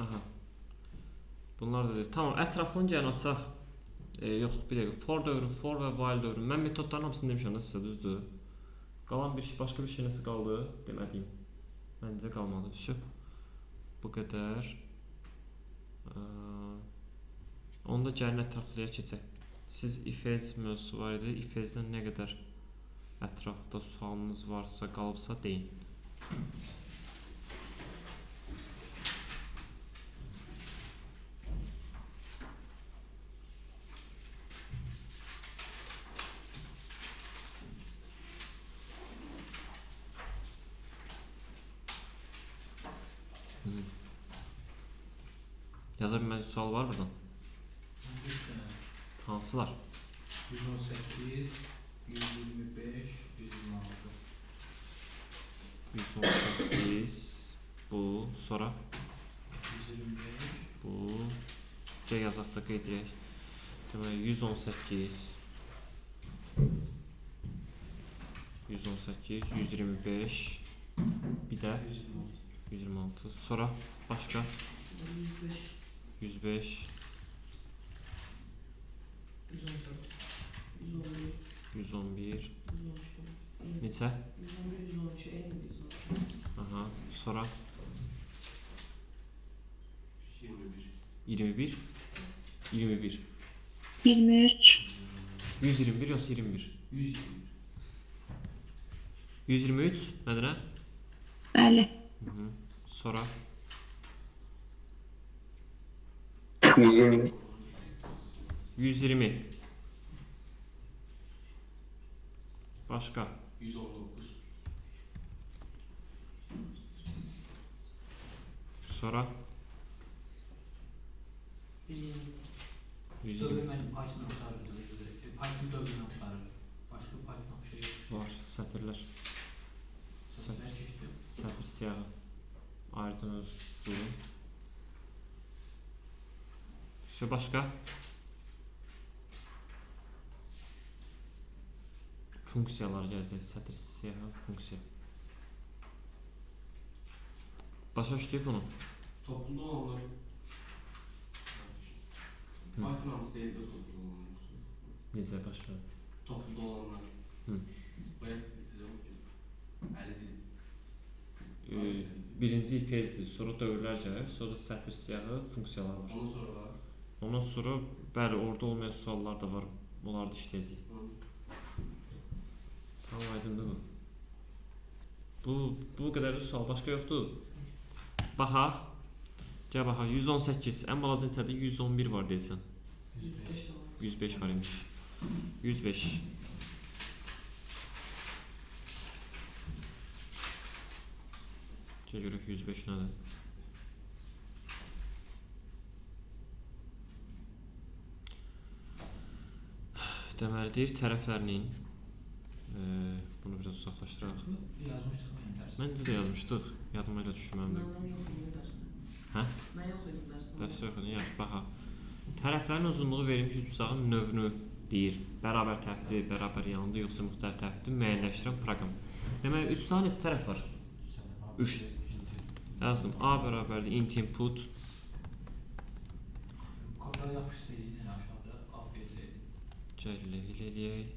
Aha. Bunlar da deyil. Tamam, ətrafını gəlin açaq. Yox, bir dəqiqə. For dövrü, for və while dövrü. Mən metodların hamısını demişəm də sizə, düzdür? Qalan bir şey, başqa bir şey nəsə qaldı? Demədiyim. Məncə qalmadı. Süp. Bu qədər. Onda gəlin ətraflıya keçək. Siz ifez mövzusu var idi. İfezdən nə qədər ətrafda sualınız varsa, qalıbsa deyin. Yaza bilməli sual var buradan. Bir dənə. Hansılar? 118, 125, 126. 118 bu, sonra 125, bu. C yazaq da qeyd edək. Deməli 118 118, 125 bir də 126. Sonra başqa 105, 105 114, 111, 111 112, neçə? 111, 112, 112. Aha, sonra 21. 21 21 23, 121 yoxsa 21 121. 123 Mədinə? bəli. Sonra 120. 120 başqa 119. sonra 127. 120 dövr mən Python axtarırdım. Python dövrünü axtarırdım. Başqa Python bir şey yox. var sətirlər Sətirlər keçdim. sətr siyahı ayrıca mövzusu başqa funksiyalar gələcək sətr siyahı funksiya başa düşdük bunu Topluluğu olanlar. Python hamısı değil de topluluğu olanlar. necə başqa Topluluğu olanlar. Hı. Bayağı tezliyor ki. 50 değil. birinci ifezdir, sonra dövrlər gəlir, sonra sətr siyahı funksiyalar var. Ondan sonra var. Ondan sonra bəli orada olmayan suallar da var. Onları da işləyəcəyik. Tamam, aydındır mı? Bu qədər də sual başqa yoxdur. Baxaq. Gəl baxaq. 118 ən balaca neçədir? 111 var deyəsən. 105 de var. 105 var imiş. 105. Gəl görək 105 nədir? Deməli deyir tərəflərinin bunu biraz uzaqlaşdıraq. Yazmışdıq mənim dərsdə. Məncə də yazmışdıq. Yadıma elə düşür mənim də. Ben yok idim dersine. Hə? Ben yok idim dersine. Dərs yoxdur. Yaxşı, baxaq. Tərəflərin uzunluğu verilmiş üçbucağın növünü deyir. Bərabər tərəfdir, bərabər yanlıdır, yoxsa müxtəlif tərəfdir müəyyənləşdirən proqram. Deməli, üçbucağın neçə tərəf var? 3. Yazdım. A bərabərdir int input. Kodları yapışdı deyilən aşağıda ABC idi. Gəl eləyək.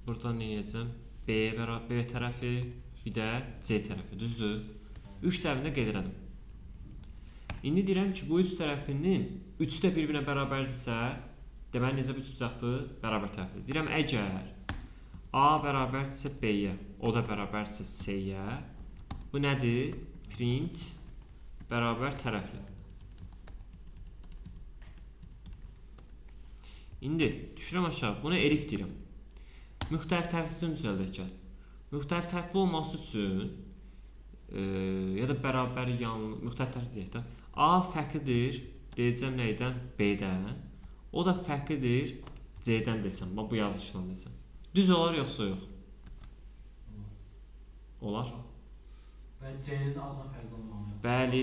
Buradan nə edəcəm? B tərəfi, bir də C tərəfi, düzdür? 3 tərəfini də qeyd elədim. İndi deyirəm ki, bu üç tərəfinin üçü də bir-birinə bərabərdirsə, deməli necə bir üçbucaqdır? Bərabər tərəfdir. Deyirəm, əgər A bərabərdirsə B-yə, o da bərabərdirsə C-yə, bu nədir? Print bərabər tərəfli. İndi düşürəm aşağı, buna elif deyirəm. Müxtəlif tərəflisini düzəldək gəl. Müxtəlif tərəfli olması üçün ya da bərabər yanlı, müxtəlif tərəfli deyək də, A fərqlidir, deyəcəm nəydən? B-dən. O da fərqlidir C-dən desəm, bu yazılışla desəm. Düz olar yoxsa yox? Olar. Və C-nin A-dan fərqli olmalı. Bəli.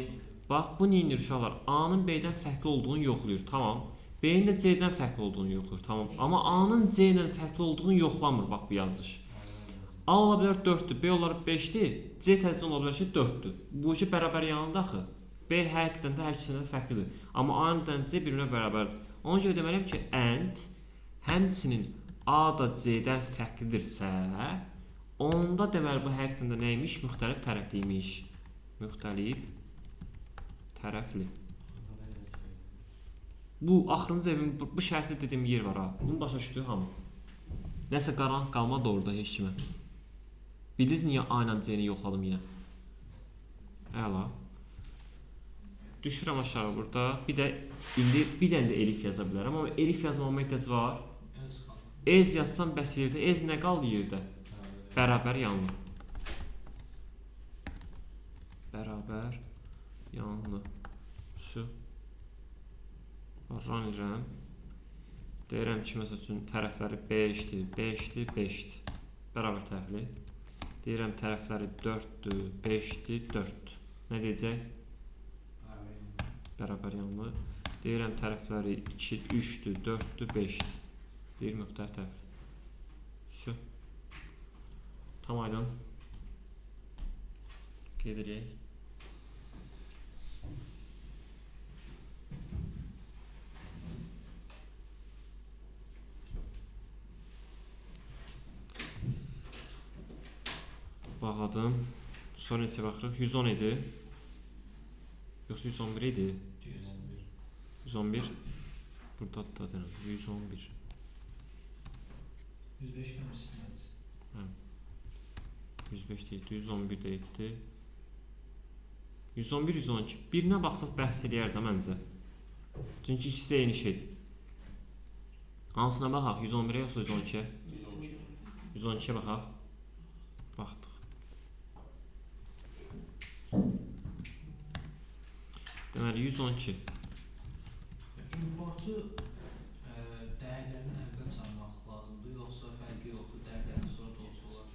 Bax, bu neyinir uşaqlar? A-nın B-dən fərqli olduğunu yoxlayır. Tamam. B-nin də C-dən fərqli olduğunu yoxlayır, tamam. Amma A-nın C-dən fərqli olduğunu yoxlamır, bax bu yazılış. A ola bilər 4-dür, B ola bilər 5-dir, C təzədən ola bilər ki 4-dür. Bu iki bərabər yanında axı. B həqiqətən də hər ikisindən fərqlidir. Amma A-nın da C bir-birinə bərabərdir. Ona görə deməliyəm ki, and həmçinin A da C-dən fərqlidirsə, onda deməli bu həqiqətən də nəymiş? Müxtəlif tərəfliymiş. Müxtəlif tərəfli. Bu axırıncı evin bu şərtli dediyim yer var ha. Bunu başa düşdü hamı. Nəsə qaranlıq qalmadı orada heç kimə. Bildiniz niyə A ilə C-ni yoxladım yenə? Əla. Düşürəm aşağı burada. Bir də indi bir dənə də elif yaza bilərəm, amma elif yazmama ehtiyac var. Ez yazsam bəs yerdə. Ez nə qaldı yerdə? Bərabər yanlı. Bərabər yanlı. Şu. Run edirəm. Deyirəm ki, məsəl üçün tərəfləri 5-dir, 5-dir, 5-dir. Bərabər tərəfli. Deyirəm tərəfləri 4-dür, 5-dir, 4-dür. Nə deyəcək? Bərabər yanlı. Deyirəm tərəfləri 2, 3-dür, 4-dür, 5-dir. Deyir müxtəlif tərəfli. Şu. Tam aydın. Gedirək. Bağladım. Sonra neçə baxırıq? 110 idi. Yoxsa 111 idi? 111. Burada da deyirəm. 111. 105 qəməsindən. Hə. 105 deyildi, 111 deyildi. 111, 112. Birinə baxsaq bəhs eləyər də məncə. Çünki ikisi eyni şeydir. Hansına baxaq? 111-ə yoxsa 112-yə? 112-yə baxaq. Baxdıq. Deməli 112. Importu dəyərlərini əvvəl çalmaq lazımdır, yoxsa fərqi yoxdur, dəyərlərdən sonra da olsa olar?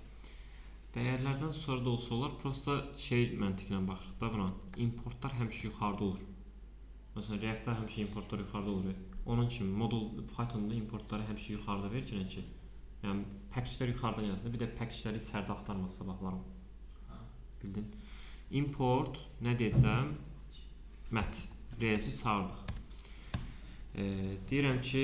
Dəyərlərdən sonra da olsa olar, prosta şey məntiqlə baxırıq da buna. Importlar həmişə yuxarıda olur. Məsələn, React-da həmişə importlar yuxarıda olur. Onun kimi modul Python-da importları həmişə yuxarıda verir ki, yəni package-lər yuxarıdan yazılır, bir də package-ləri içəridə axtarmasa baxmaram. Bildin? Import nə deyəcəm? Mat. Rezi çağırdıq. Deyirəm ki,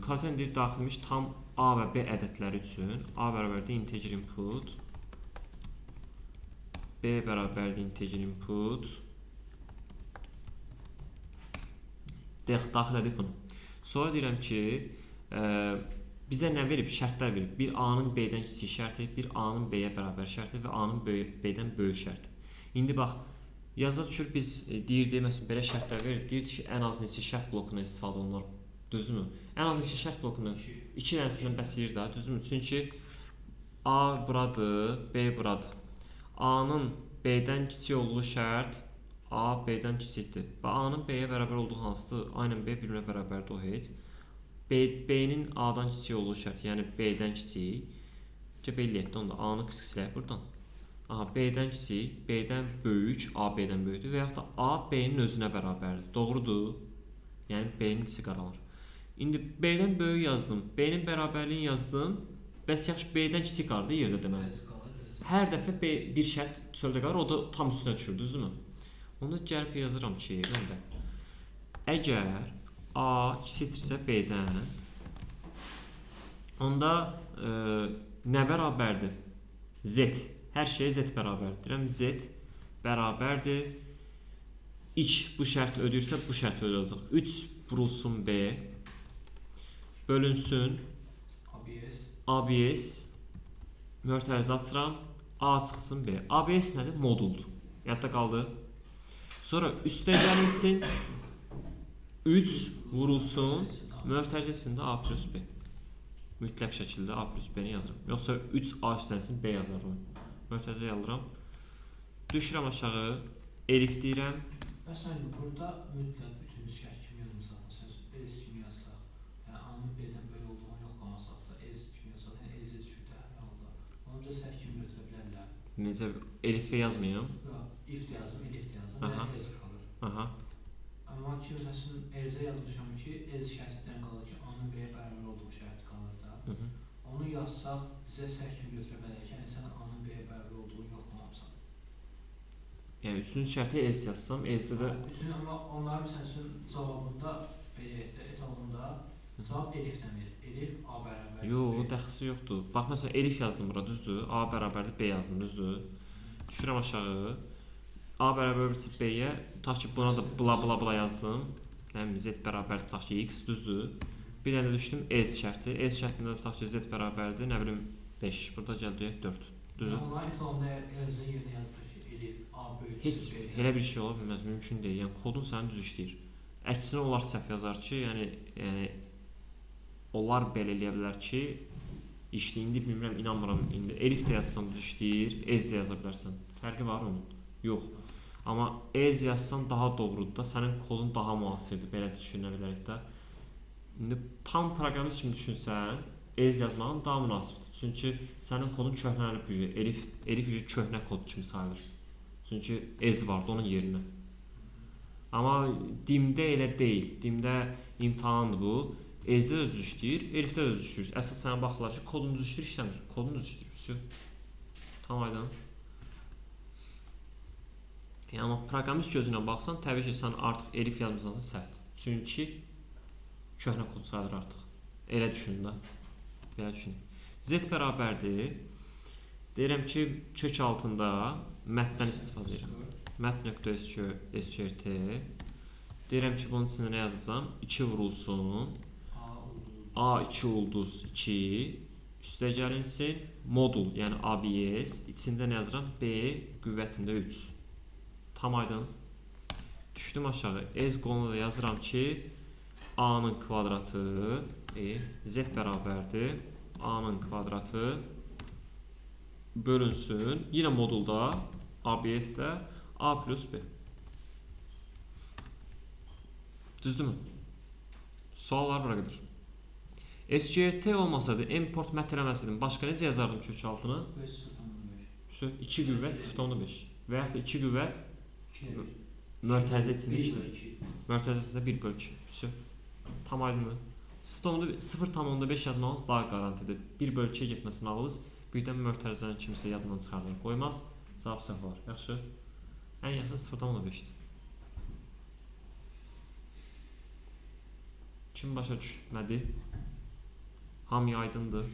Katen deyir daxilmiş tam A və B ədədləri üçün A bərabərdir integer input, B bərabərdir integer input, daxil edib bunu. Sonra deyirəm ki, bizə nə verib? Şərtlər verib. Bir A-nın B-dən kiçik şərti, bir A-nın B-yə bərabər şərti və A-nın B-dən böyük şərti. İndi bax, yazda düşür biz deyirdi, məsələn, belə şərtlər verir, deyirdi ki, ən az neçə şərt blokuna istifadə olunur. Düzdürmü? Ən az neçə şərt blokunu 2 dənəsindən bəs yeyir də, düzdürmü? Çünki A buradır, B buradır. A-nın B-dən kiçik olduğu şərt A B-dən kiçikdir. Və A-nın B-yə bərabər olduğu hansıdır? Aynən B bir-birinə bərabərdir o heç. B-nin A-dan kiçik olduğu şərt, yəni B-dən kiçik. Belli etdi onu da. A-nı kiçiklər buradan. Aha, B-dən kiçik, B-dən böyük, A B-dən böyükdür və yaxud da A B-nin özünə bərabərdir. Doğrudur? Yəni B-nin içi qaralır. İndi B-dən böyük yazdım, B-nin bərabərliyini yazdım. Bəs yaxşı B-dən kiçik qaldı yerdə deməli. Hər dəfə B bir şərt çöldə qalır, o da tam üstünə düşür, düzdürmü? Onu gəlib yazıram ki, mən də. Əgər A kiçikdirsə B-dən, onda nə bərabərdir? Z. Hər şeyə Z bərabərdir. Deyirəm Z bərabərdir. İç bu şərti ödəyirsə bu şərti ödəyəcək. 3 vurulsun B bölünsün ABS mötərizə açıram. A çıxsın B. ABS nədir? Moduldur. Yadda qaldı. Sonra üstə gəlinsin 3 vurulsun mötərizəsində A plus B. Mütləq şəkildə A plus B-ni yazıram. Yoxsa 3A üstənsin B yazarım. Mötərizə yazıram. Düşürəm aşağı. Elif deyirəm. Məsələn, burada mütləq 3-cü şərt kimi yazmışaq. Məsələn, ez kimi yazsaq, yəni A-nın B-dən böyük olduğunu yoxlamasaq da, ez kimi yazsaq, yəni ez düşür də hər halda. Onu bizə səhv kimi götürə bilərlər. Necə? Elifə yazmayım. Yox, if də yazım, elif də yazım, və ez qalır. Aha. Amma ki məsələn erzə yazmışam ki, ez şərtindən qalır ki, A-nın B-yə bərabər olduğu şərt qalır da. Hı. Onu yazsaq bizə səhv kimi götürə bilərik. Yəni sən A-nın B-yə bərabər olduğunu yoxlamamısan. Yəni üçüncü şərti ez yazsam, ezdə də Üçün amma onların məsəl üçün cavabında belə də etalonda cavab elifdən verir. Elif A bərabər. yox, dəxlisi yoxdur. Bax məsələn elif yazdım bura, düzdür? A bərabərdir B yazdım, düzdür? Düşürəm aşağı. A bərabərdir B-yə, tutaq ki buna da bla yazdım. Yəni z bərabərdir tutaq ki x, düzdür? Bir dənə də düşdüm ez şərti. Ez şərtində tutaq ki z bərabərdir, nə bilim 5. Burada gəldi 4. Düzdür? Onlar etalonda erzin yerinə yazılır ki, elif A bölgüsü Heç B. elə bir şey ola bilməz, mümkün deyil. Yəni kodun sənin düz işləyir. Əksinə onlar səhv yazar ki, yəni onlar belə eləyə bilər ki, işləyindi bilmirəm, inanmıram indi. Elif də yazsan düz işləyir, ez də yaza bilərsən. Fərqi var onun? Yox. Amma ez yazsan daha doğrudur da, sənin kodun daha müasirdir, belə düşünə bilərik də. İndi tam proqramist kimi düşünsən, ez yazmağın daha münasibdir. Çünki sənin kodun köhnəlib yüzü, elif yüzü köhnə kod kimi sayılır. Çünki ez vardı onun yerinə. Amma dimdə elə deyil. Dimdə imtahandır bu. Ezdə də düz işləyir, elifdə də düz işləyir. Əsas sənə baxırlar ki, kodun düz işləyir, işləmir. Kodun düz işləyir. Tam aydın. Yəni amma proqramist gözündən baxsan, təbii ki, sən artıq elif yazmısansa səhvdir. Çünki köhnə kod sayılır artıq. Elə düşün də. Belə düşün. Z bərabərdir. Deyirəm ki, kök altında mətdən istifadə edirəm. Mət.sqrt. Deyirəm ki, bunun içində nə yazacağam? 2 vurulsun. A2 ulduz 2. Üstə gəlinsin. Modul, yəni ABS. İçində nə yazıram? B qüvvətində 3. Tam aydın. Düşdüm aşağı. Ez qoluna da yazıram ki, A-nın kvadratı Z bərabərdir. A-nın kvadratı bölünsün. Yenə modulda ABS-də A plus B. Düzdürmü? Suallar bura qədər. SQRT olmasaydı, import mət eləməsəydim, başqa necə yazardım kök altına? 2 qüvvət 0.5 və yaxud da 2 qüvvət mötərizə içində 2. Mötərizə içində 1 bölü 2. Tam aydındır. 0.5 yazmağınız daha qarantidir. 1 bölü 2-yə getməsin ağınız, birdən mötərizənin kimsə yadından çıxardır. Qoymaz, cavab səhv var. Yaxşı. Ən yaxşı 0.5-dir. Kim başa düşmədi? Hamıya aydındır.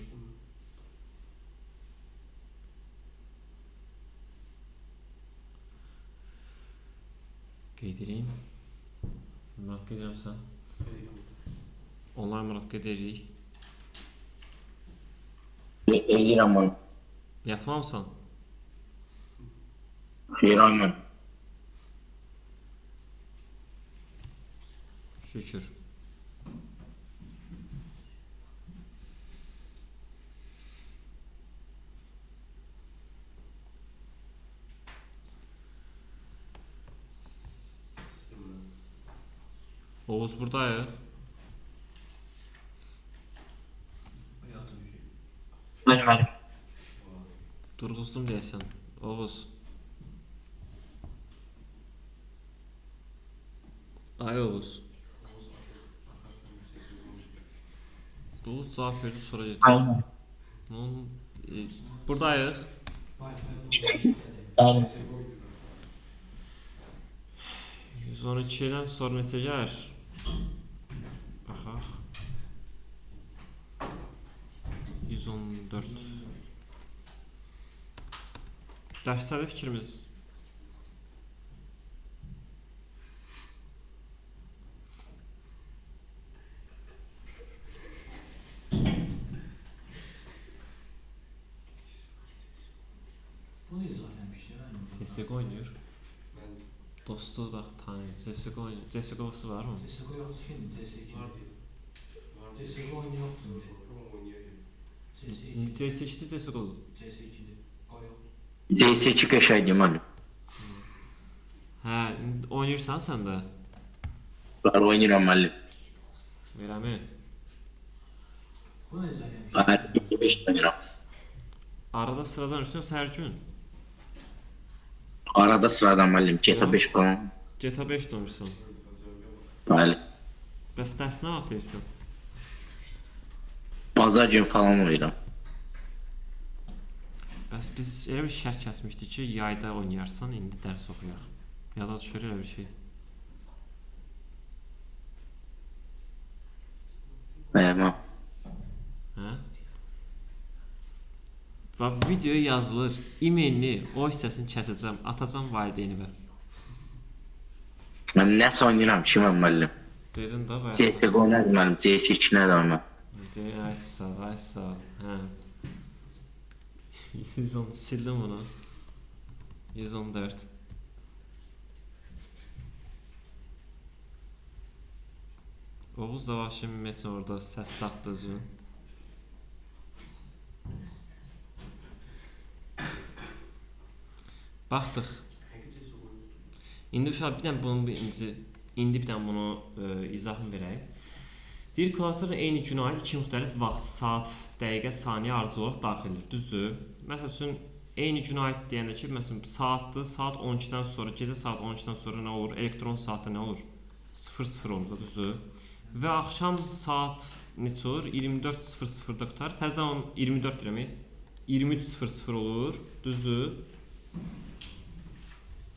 Qeyd edeyim. Murad qeyd edirəmsən? Onlar Murad qeyd edirik. Edirəm onu. Yatmamısan? Edirəm onu. Şükür. Oğuz buradayıq. Mənim. Durğuzdum deyəsən. Oğuz. Ay Oğuz. Oğuz cavab verdi, sonra getdi. Aynen. Buradayıq. Aynen. 112-dən sonra neçə gəlir? Baxaq. 114. Dərslərdə fikrimiz. Bunu izahləmişdir. CSGO oynayır. Dostu bax tanıyır. CSGO oynayır. CSGO'su var mı? CSGO yoxdur ki, CS2. Var deyil. CSGO oyunu yoxdur. CS2. CS2'de CSGO'dur. CS2'dir. O yoxdur. Z2 qəşəngdir mənim. Hə, oynayırsan sən də? Var oynayıram müəllim. Verəmi? Bunu izahləmişdir. Var 5 oynayıram. Arada sıradan oynayırsan hər gün? Arada sıradan müəllim GTA 5 falan. GTA 5 də oynayırsan. Bəli. Bəs dərs nə vaxt verirsən? Bazar gün falan uyuram. Bəs biz elə bir şərt kəsmişdik ki, yayda oynayarsan, indi dərs oxuyaq. Yada düşür elə bir şey. Nəyəm? Hə? Bax, videoya yazılır, e-mailini, o hissəsini kəsəcəm, atacam valideynimə. Mən nəsə oynayıram ki, mən müəllim. Dedin də bayağı. CSGO nədir mənim? CS2 nədir ona? Ay sağ ol, ay sağ ol. Hə. 110 sildim bunu. 114. Oğuz da var şimdi metin orada səs saxdı özünü. Baxdıq. İndi uşaq bir dənə bunun indi bir dənə bunu izahını verək. Deyir kalkulatorun eyni günə aid iki müxtəlif vaxt, saat, dəqiqə, saniyə arzu olaraq daxil edilir. Düzdür? Məsəl üçün eyni günə aid deyəndə ki, məsələn saatdır, saat 12-dən sonra, gecə saat 12-dən sonra nə olur? Elektron saatda nə olur? 00 olur, düzdür? Və axşam saat neçə olur? 24:00-da qutar. Təzədən 24 demək. 23:00 olur, düzdür?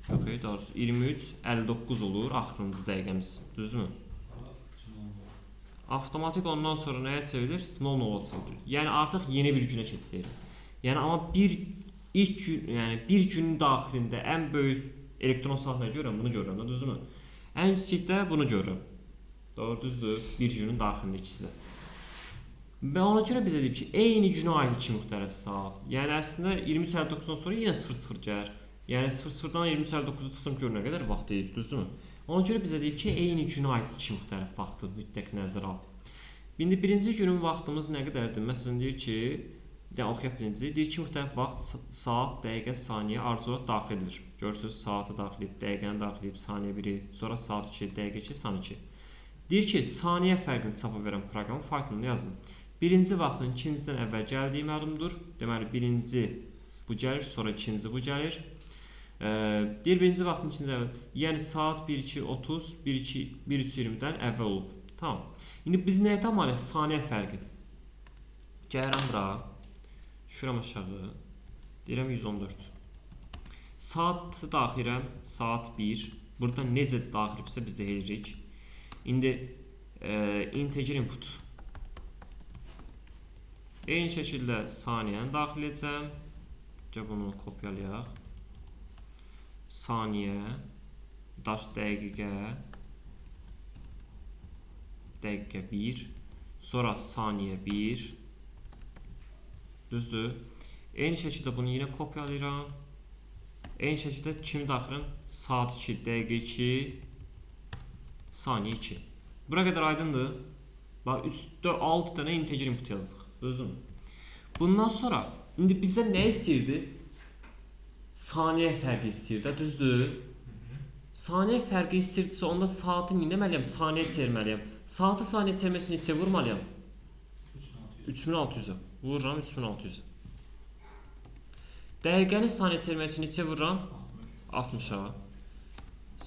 Yox, doğrusu 23:59 olur axırıncı dəqiqəmiz, düzdürmü? Avtomatik ondan sonra nəyə çevrilir? 00-a çevrilir. Yəni artıq yeni bir günə keçirik. Yəni amma bir günün daxilində ən böyük elektron saat nə görürəm? Bunu görürəm də, düzdürmü? Ən kiçikdə bunu görürəm. Doğru, düzdür? Bir günün daxilində ikisi də. Və ona görə bizə deyib ki, eyni günə aid iki müxtəlif saat. Yəni əslində 23:59-dan sonra yenə 00 gəlir. Yəni 00-dan 23:59-u çıxsam gör nə qədər vaxt deyir, düzdürmü? Ona görə bizə deyib ki, eyni günə aid iki müxtəlif vaxtı mütləq nəzərə al. İndi birinci günün vaxtımız nə qədərdir? Məsələn deyir ki, oxuyaq birinci. Deyir ki, müxtəlif vaxt, saat, dəqiqə, saniyə arzuya daxil edilir. Görürsünüz, saatı daxil edib, dəqiqəni daxil edib, saniyə 1-i, sonra saat 2, dəqiqə 2, saniyə 2. Deyir ki, saniyə fərqini çapa verən proqramın faytonunu yazın. Birinci vaxtın ikincidən əvvəl gəldiyi məlumdur. Deməli, birinci bu gəlir, sonra ikinci bu gəlir. Deyir, birinci vaxtın ikincidən əvvəl, yəni saat 1:2:30, 1:20-dən əvvəl olub. Tamam. İndi biz nəyə tamalıyıq? Saniyə fərqi. Gəlirəm bura, düşürəm aşağı, deyirəm 114. Saatı daxiləm, saat 1. Burada necə daxilibsə biz də eləyirik. İndi integer input. Eyni şəkildə saniyəni daxil edəcəm. Bunu kopyalayaq. Saniyə, daş dəqiqə, dəqiqə 1, sonra saniyə 1. Düzdür? Eyni şəkildə bunu yenə kopyalayıram. Eyni şəkildə kimi daxiləm? Saat 2, dəqiqə 2, saniyə 2. Bura qədər aydındır. Bax, 3, 4, 6 dənə integer input yazdıq. Düzdürmü? Bundan sonra, indi bizdən nə istəyirdi? Saniyə fərqi istəyirdi, düzdür? Saniyə fərqi istəyirdisə, onda saatı nə etməliyəm? Saniyə çevirməliyəm. Saatı saniyə çevirmək üçün neçə vurmalıyam? 3600-ə. Vururam 3600-ə. Dəqiqəni saniyə çevirmək üçün neçə vururam? 60-a.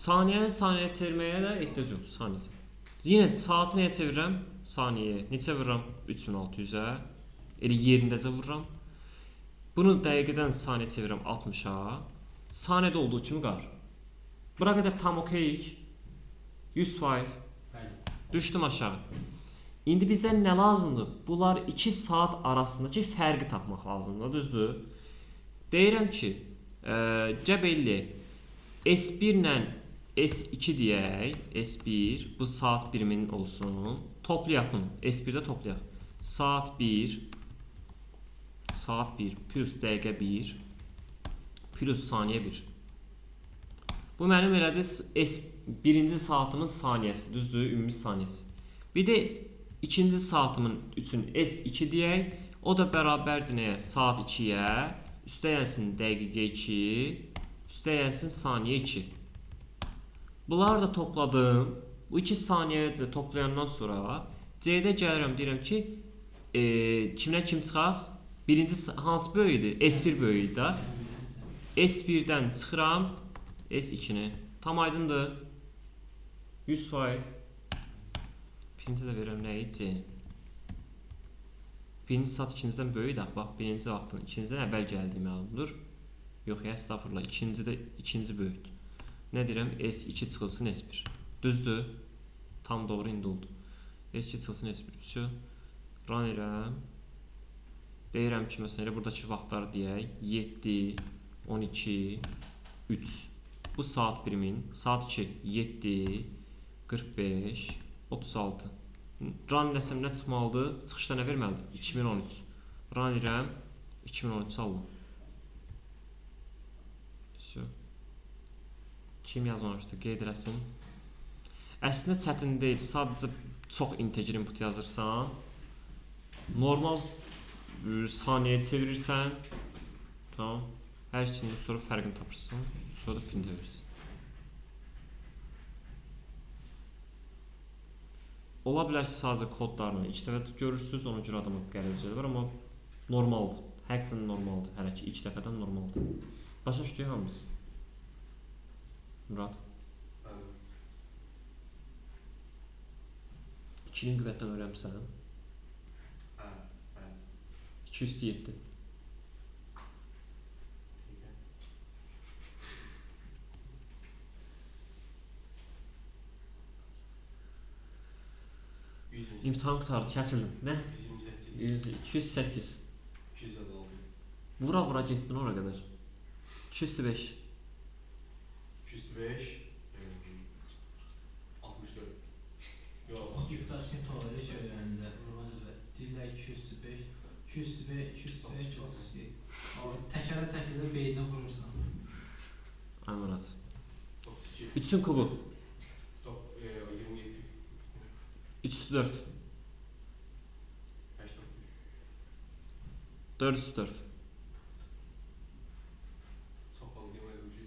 Saniyəni saniyə çevirməyə də ehtiyac yoxdur, saniyə. Yenə saatı nəyə çevirirəm? Saniyəyə. Neçə vururam? 3600-ə. Elə yerindəcə vururam. Bunu dəqiqədən saniyə çevirirəm 60-a. Saniyədə olduğu kimi qalır. Bura qədər tam okeyik. 100%. Düşdüm aşağı. İndi bizdən nə lazımdır? Bunlar 2 saat arasındakı fərqi tapmaq lazımdır, düzdür? Deyirəm ki, cəbəlli S1 ilə S2 deyək, S1, bu saat biriminin olsun. Toplayaq bunu, S1-də toplayaq. Saat 1 plus dəqiqə 1 plus saniyə 1. Bu mənim elədir birinci saatımın saniyəsi, düzdür, ümumi saniyəsi. Bir də ikinci saatımın üçün S2 deyək, o da bərabərdir nəyə? Saat 2-yə, üstə gəlsin dəqiqə 2, üstə gəlsin saniyə 2. Bunları da topladım. Bu 2 saniyəyə də toplayandan sonra C-də gəlirəm, deyirəm ki, kimdən kim çıxaq? Birinci hansı böyüdür? S1 böyüdür da. S1-dən çıxıram S2-ni. Tam aydındır. 100%. İkinci də verirəm nə idi? Birinci saat ikincidən böyükdür. Bax, birinci vaxtın ikincidən əvvəl gəldiyi məlumdur. Yox ya, estağfurullah. İkinci böyükdür. Nə deyirəm? S2 çıxılsın S1. Düzdür? Tam doğru indi oldu. S2 çıxılsın S1. Run edirəm. Deyirəm ki, məsələn, buradakı vaxtları deyək. 7, 12, 3. Bu saat birimin. Saat 2, 7, 45, 36. Run eləsəm nə çıxmalıdır? Çıxışda nə verməlidir? 2013. Run edirəm. 2013 aldım. Kim yazmamışdı? Qeyd eləsin. Əslində çətin deyil. Sadəcə çox integer input yazırsan, normal saniyəyə çevirirsən, tamam. Hər ikisini sonra fərqini tapırsan, sonra da print verirsən. Ola bilər ki, sadəcə kodlarını ilk dəfə görürsünüz, ona görə adama gələcək var, amma normaldır. Həqiqətən normaldır. Hələ ki, ilk dəfədən normaldır. Başa düşdük hamımız? Murad? Bəli. 2-nin qüvvətdən öyrənmirsən? Hə, bəli. 2 üstü 7. İmtahan qutardı, kəsildim. Nə? 208. 256. Vura getdin ora qədər. 2 üstü 5. 205. 64. Yox, Diktasyon toları öyrəndə, dillər 205, 205, 205, 32. Təkərə beyninə vurursan. Ay Murad. 32. 3-ün kubu. 27. 3 üstü 4. 4 üstü 4. Sapalı deməli ki.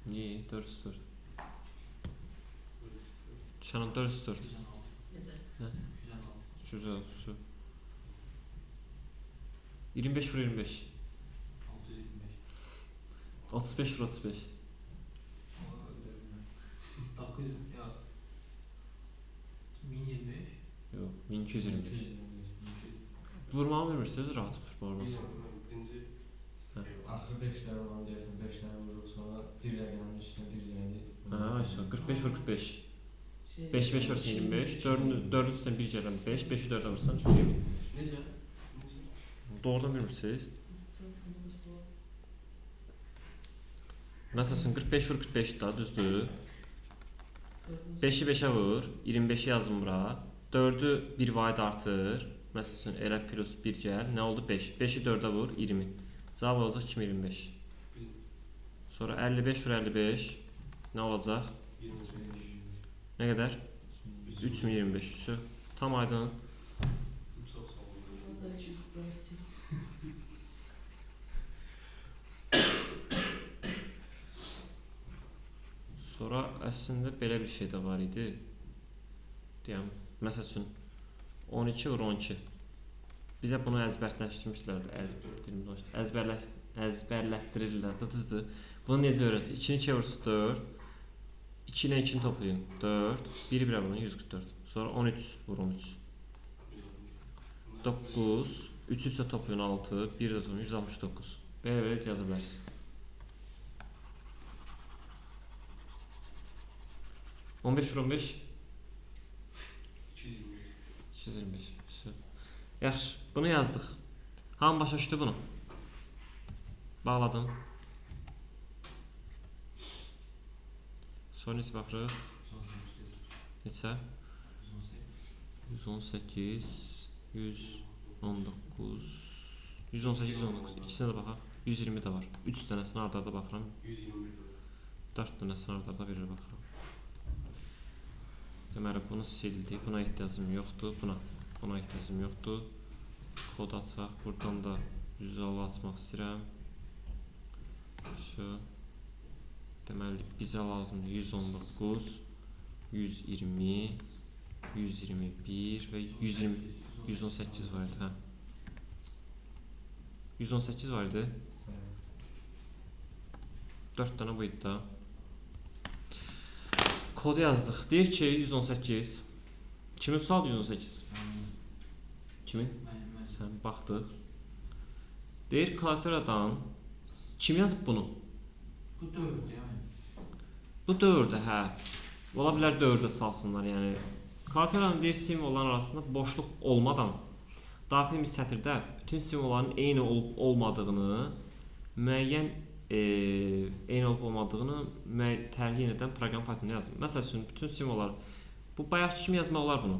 Niye? 4 üstü 4. 4. Şanan 4 üstü 4. 216. Necə? Nə? 216. Şurada, şu. 25 vur 25. 625. 35 vur 35. 900 ya 1025. Yok, 1225. Vurmağı bilmirsiniz, rahat vurmasın. Birinci. Asıl 5'ler olan deyəsən 5'lər vururuq, sonra bir rəqəmin üstünə bir rəqəmi. Ha, işte 45 vur 45. Şey, 5 5 vursan 25. 4'ün üstüne 1 gələn 5. 5'i 4'e vursan 20. Necə? Doğrudan bilmirsiniz. Məsələn 45 vur 45 da düzdür. 5'i 5'e vur, 25'i yazın bura. 4'ü bir vahid artır. Məsələn elə plus 1 gəl, nə oldu 5. 5'i 4'e vur, 20. Cavab olacaq 2025. Sonra 55 vur 55. Nə olacaq? 25. Nə qədər? 3025. Tam aydın. Çox sağ olun. Sonra əslində belə bir şey də var idi. Deyəm, məsəl üçün 12 vur 12. Bizə bunu əzbərləşdirmişlərdi. Əzbərlətdirirlər. Düzdür. Bunu necə öyrənsiniz? 2-ni 2 vursa 4. 2 ilə 2-ni toplayın. 4. 1-i 1-ə vurun 144. Sonra 13 vur 13. 9. 3-ü isə toplayın 6. 1 də toplayın 169. Belə yazı bilərsiniz. 15 vur 15. 225. 225. Yaxşı, bunu yazdıq. Hamı başa düşdü bunu? Bağladım. Sonra neçə baxırıq? Neçə? 118, 119, 118, 119. İkisinə də baxaq. 120 də var. 3 dənəsini arda-arda baxıram. 121. 4 dənəsini arda-arda verir baxıram. Deməli bunu sildik. Buna ehtiyacım yoxdur. Buna ehtiyacım yoxdur. Kod açaq. Buradan da 150 açmaq istəyirəm. Şu. Deməli bizə lazımdır 119, 120, 121 və 118 var idi, hə. 118 var idi. 4 dənə bu idi da. Kodu yazdıq. Deyir ki 118 Kimin sual 118? Kimin? Mən Sən baxdıq. Deyir klaviaturadan kim yazıb bunu? bu dövrdə yəni Bu dövrdə hə. Ola bilər dövrdə salsınlar, yəni. Klaviaturanın deyir simvolların arasında boşluq olmadan daxili bir sətirdə bütün simvolların eyni olub olmadığını müəyyən eyni olub olmadığını təyin edən proqram faylında yazın. Məsəl üçün bütün simvollar bu bayaqki kimi yazmaq olar bunu.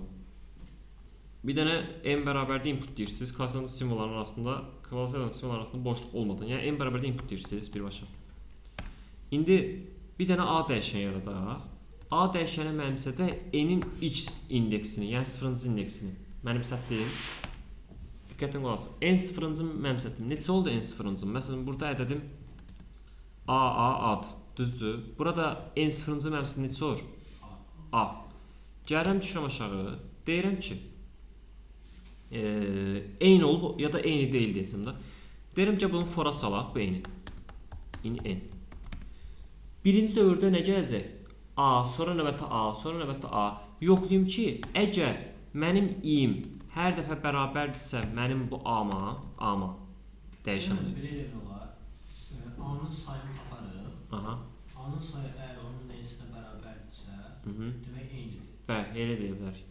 Bir dənə n bərabərdə input deyirsiniz. Klaviaturanın simvolların arasında boşluq olmadan. Yəni n bərabərdə input deyirsiniz birbaşa. İndi bir dənə A dəyişəni yaradaq. A dəyişəni mənimsədə n-in iç indeksini, yəni 0-cı indeksini mənimsətdim. Diqqətin qulaq asın. N 0-cı mənimsətdim. Neçə oldu n 0-cı? Məsələn, burada ədədim A ad. Düzdür? Burada n 0-cı mənimsətdim neçə olur? A. Gəlirəm düşürəm aşağı. Deyirəm ki eyni olub ya da eyni deyil deyəcəm də. Deyirəm ki, bunu fora salaq, bu eyni. N. Birinci dövrdə nə gələcək? A, sonra növbəti A, sonra növbəti A. Yoxlayım ki, əgər mənim i-m hər dəfə bərabərdirsə mənim bu A-ma dəyişənə. belə elə olar. A-nın sayını taparıq. Aha. A-nın sayı əgər onun n-sinə bərabərdirsə, demək eynidir. Bəli, elə deyə bilərik.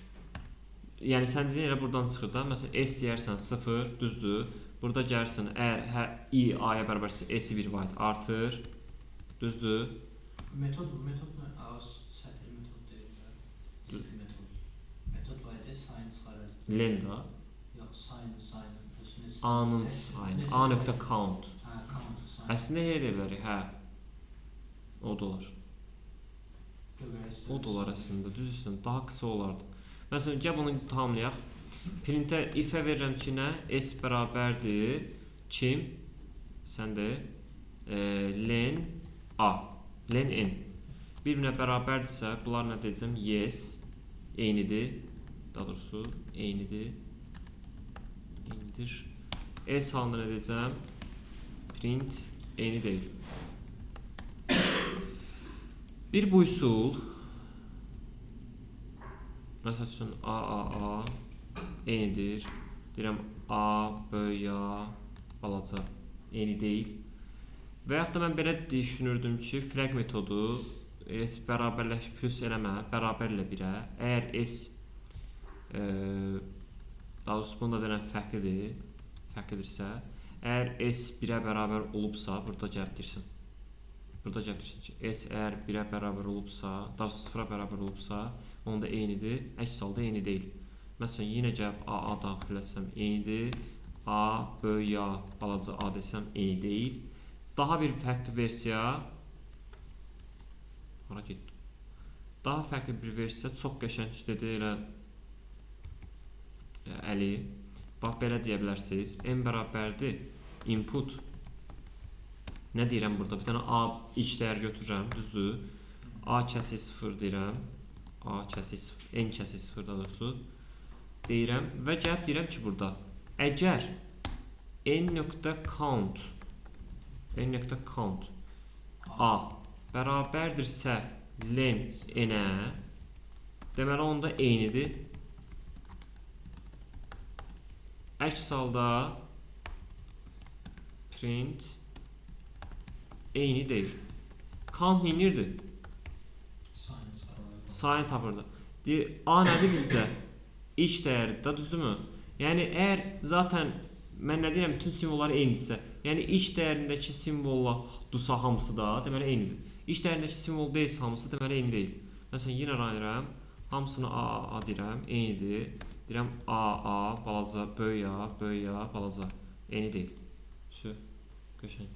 Yəni sən dediyin elə buradan çıxır da. Məsələn, s deyərsən 0, düzdür? Burada gəlirsən, əgər i a-ya bərabərsə s-i 1 vaid artır. Düzdür? Metod nə? Sətir metod deyirlər. İsti metod. Metod var idi, sayını çıxarır. Len da. Yox, sayını. A-nın sayını. A.count. Hə, count sayını. Əslində elə deyə bilərik, hə. O da olar. O da olar əslində, düzürsən, daha qısa olardı. Məsələn, gəl bunu tamamlayaq. Printə if-ə verirəm ki, nə? S bərabərdir. Kim? Sən de. Len A. Len N. Bir-birinə bərabərdirsə, bunlar nə deyəcəm? Yes. Eynidir. Daha doğrusu, eynidir. Eynidir. S halında nə deyəcəm? Print eyni deyil. Bir bu üsul məsəl üçün A eynidir. Deyirəm A böyük balaca eyni deyil. Və yaxud da mən belə düşünürdüm ki, flag metodu s bərabərləş plus eləmə, bərabər ilə 1-ə. Əgər s daha doğrusu bunda deyilən fərqlidirsə, əgər s 1-ə bərabər olubsa, burada cavab deyirsən. Burada cavab deyirsən ki, s əgər 1-ə bərabər olubsa, daha doğrusu 0-a bərabər olubsa, onda eynidir, əks halda eyni deyil. Məsələn, yenə cavab a daxil etsəm eynidir, a böyük balaca a desəm eyni deyil. Daha bir fərqli versiya hara getdi? Daha fərqli bir versiya çox qəşəng dedi elə Əli. Bax belə deyə bilərsiniz. N bərabərdir input. Nə deyirəm burada? Bir dənə A iç dəyər götürürəm, düzdür? A kəsik 0 deyirəm. A kəsik 0, N kəsik 0 daha doğrusu deyirəm və gəlib deyirəm ki, burada əgər n.count A bərabərdirsə len n-ə, deməli onda eynidir. Əks halda print eyni deyil. Count neyinirdi? Sayını tapırdı. Deyir, A nədir bizdə? İç dəyəridir, düzdürmü? Yəni, əgər zaten mən nə deyirəm, bütün simvollar eynidirsə, yəni iç dəyərindəki simvolla dusa hamısı da deməli eynidir. İç dəyərindəki simvol deyilsə hamısı deməli eyni deyil. Məsələn, yenə rayıram, hamısını A deyirəm, eynidir. Deyirəm A, balaca, böyük, balaca, eyni deyil. Qəşəng.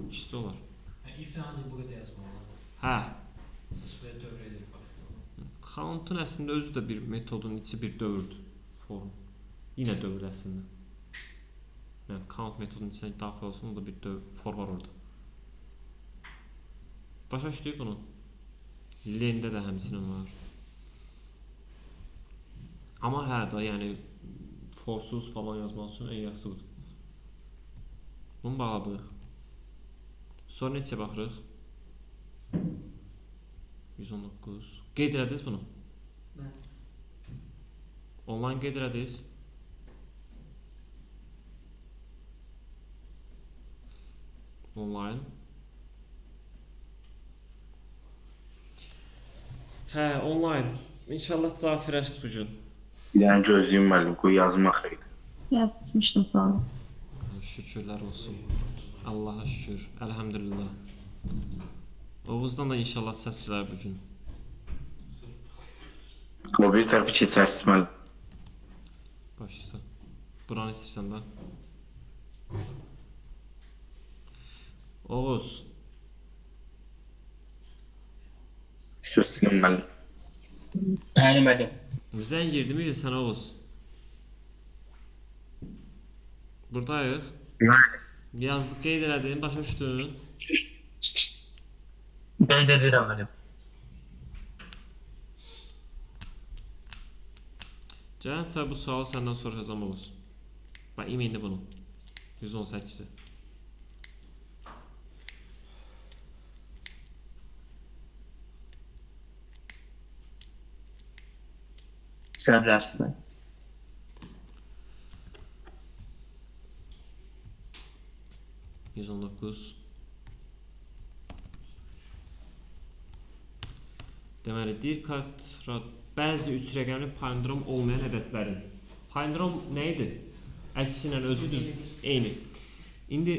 İkisi olar. İfdən ancaq bu qədər yazmaq olar. Hə. Şuraya dövr edir başlayalım. Count'un əslində özü də bir metodun içi bir dövrdür. Form. Yenə dövr əslində. Yəni count metodunun içinə daxil olsun, o da bir for var orada. Başa düşdük bunu. Len-də də həmçinin var. Amma hə da, yəni forsuz falan yazmaq üçün ən yaxşısı budur. Bunu bağladıq. Sonra neçə baxırıq? 119. Qeyd elədiniz bunu? Bəli. Onlayn qeyd elədiniz? Onlayn. Hə, onlayn. İnşallah cavab verərsiniz bu gün. Bir dənə gözləyim müəllim, qoy yazmaq idi. Yazmışdım sonra. Şükürlər olsun. Allaha şükür. Elhamdülillah. Oğuzdan da inşallah səs gələr bu gün. O bir tərəfi keçərsiz müəllim. Başla. Buranı istəyirsən də. Oğuz. Söz silin müəllim. Bəli müəllim. Zəng girdim ki sən Oğuz. Buradayıq. Yazdık, qeyd elədin, başa düşdün. Qeyd edirəm müəllim. Gələn sən bu sualı səndən soruşacağım Oğuz. Bax, indi bunu. 118-i. Sərbəst. 119. Deməli, deyir bəzi üç rəqəmli palindrom olmayan ədədlərin. Palindrom nə idi? Əksi ilə özüdür, eyni. İndi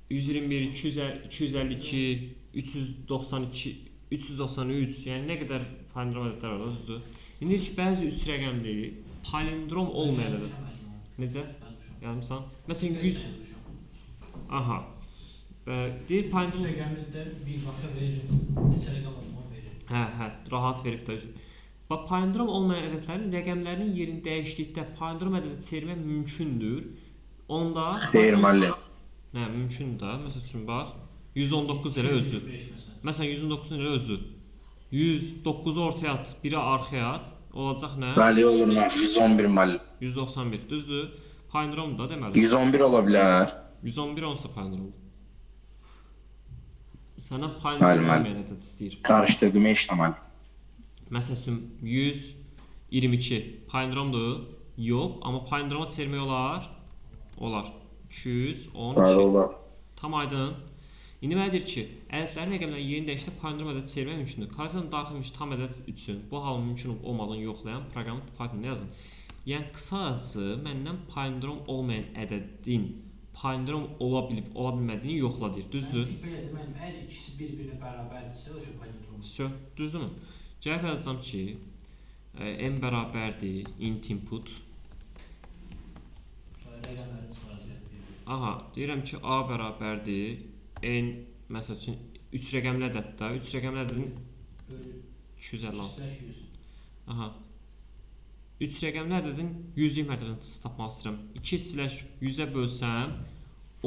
121, 252, 392, 393, yəni nə qədər palindrom ədədlər var, düzdür? İndi deyir ki, bəzi üç rəqəmli palindrom olmayan ədəd. Necə? Yazmışsan? Məsələn, 100... Aha. Deyir palindrom... Rəqəmində birbaşa verir. Neçə rəqəm olmalı verir. Hə, rahat verib də. Bax, palindrom olmayan ədədlərin rəqəmlərinin yerini dəyişdikdə palindrom ədədi çevirmək mümkündür. Onda... Xeyr müəllim. Nə, mümkündür da. Məsəl üçün, bax, 119 elə özü. Məsələn, 119 elə özü. 109-u ortaya at, biri arxaya at. Olacaq nə? Bəli, olur müəllim. 111 müəllim. 191, düzdür. Palindrom da deməli. 111 ola bilər. 111 onsuz da palindromdur. Sənə palindrom olmayan ədəd istəyir. Qarışdırdım, işləmədim. Məsəl üçün 122 palindromdur? Yox, amma palindroma çevirmək olar? Olar. 212. Bəli, olar. Tam aydın. İndi mənə deyir ki, ədədlərin rəqəmlərin yerini dəyişdə palindrom ədəd çevirmək mümkündür. Kalkulyatorun daxilmiş tam ədəd üçün bu halın mümkün olmadığını yoxlayan proqramın Pythonda yazın. Yəni qısacası məndən palindrom olmayan ədədin palindrom ola bilmədiyini yoxla deyir. Düzdür? Belə deməli, əgər ikisi bir-birinə bərabərdirsə, o palindrom. Düzdürmü? Cavab yazacağam ki, n bərabərdir int input. Rəqəmlərini çıxaracaq. Aha, deyirəm ki, a bərabərdir n, məsəl üçün 3 rəqəmli ədəddə, 3 rəqəmli ədədin 256. Aha. 3 rəqəmli ədədin 100-lük mərtəbəsini tapmaq istəyirəm. 2/100-ə bölsəm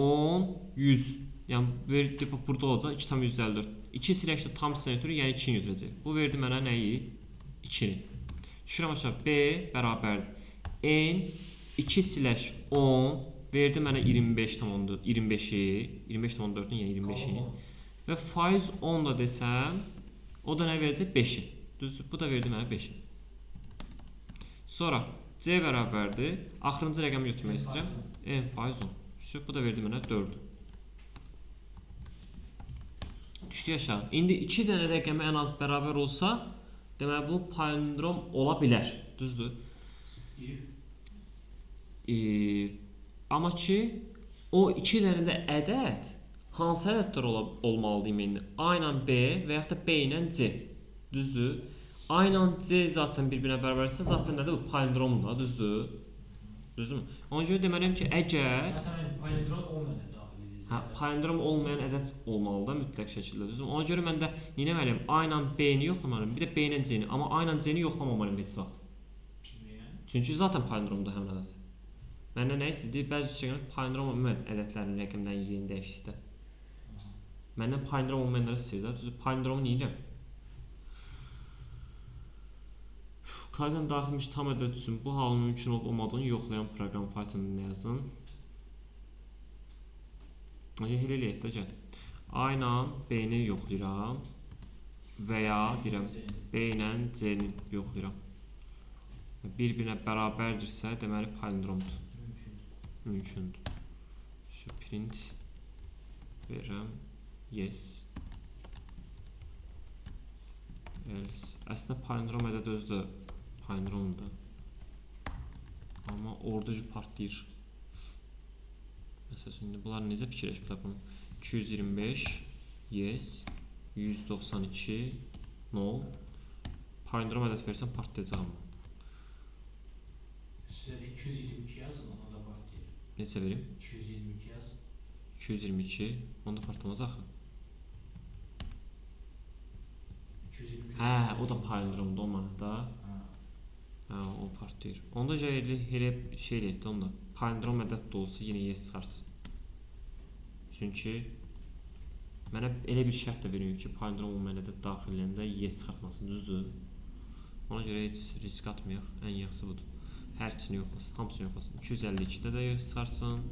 10, 100. Yəni verdi burada olacaq 2/154. 2/də tam hissəni götürür, yəni 2-ni götürəcək. Bu verdi mənə nəyi? 2-ni. Düşürəm aşağı b bərabərdir n 2/10 verdi mənə 25/25-i, 25/4-ün yəni 25-i. Və faiz 10 da desəm, o da nə verəcək? 5-i. Düzdür? Bu da verdi mənə 5-i. Sonra c bərabərdir. Axırıncı rəqəmi götürmək istəyirəm. n faiz 10. Bu da verdi mənə 4. Düşdü aşağı. İndi 2 dənə rəqəmi ən az bərabər olsa, deməli bu palindrom ola bilər. Düzdür? Amma ki, o 2 dənə də ədəd hansı ədədlər olmalıdır indi? A ilə B və yaxud da B ilə C. Düzdür? A ilə C zaten bir-birinə bərabərsə, zaten nədir bu? Palindromdur, düzdür? Düzdürmü? Ona görə deməliyəm ki, əgər palindrom olmayan daxil edir. Palindrom olmayan ədəd olmalıdır mütləq şəkildə, düzdürmü? Ona görə mən də nə etməliyəm? A ilə B-ni yoxlamalıyım, bir də B ilə C-ni. Amma A ilə C-ni yoxlamamalıyım heç vaxt. Çünki zaten palindromdur həmin ədəd. Məndən nə istəyir? Bəzi şeylər palindrom olmayan ədədlərin rəqəmlərin yerini dəyişdikdə. Məndən palindrom olmayanları istəyir də, düzdür? Palindromu nə edirəm? Kalkulyatorun daxilmiş tam ədəd üçün bu halın mümkün olmadığını yoxlayan proqram Python'da yazın. Elə eləyək də gəl. A ilə B-ni yoxlayıram. və ya deyirəm B ilə C-ni yoxlayıram. Bir-birinə bərabərdirsə, deməli palindromdur. Mümkündür. Şu print verirəm. Yes. Else. Əslində palindrom ədəd özü də palindromdur. Amma orducu partlayır. Məsələn, bunlar necə fikirləşiblər bunu? 225 yes, 192 no. Palindrom ədəd versəm partlayacaq mı? Sizə 222 yazın, ona da partlayır. Neçə verim? 222 yaz. 222, onda partlamaz axı. 222. Hə, o da palindromdur o mənada. Hə, o partlayır. Onda elə şey eləyək də onda. Palindrom ədəd də olsa yenə yes çıxarsın. Çünki mənə elə bir şərt də verir ki, palindrom olmayan ədəd daxil edəndə yes çıxartmasın, düzdür? Ona görə heç risk atmayaq, ən yaxşısı budur. Hər ikisini yoxlasın, hamısını yoxlasın. 252-də də yes çıxarsın,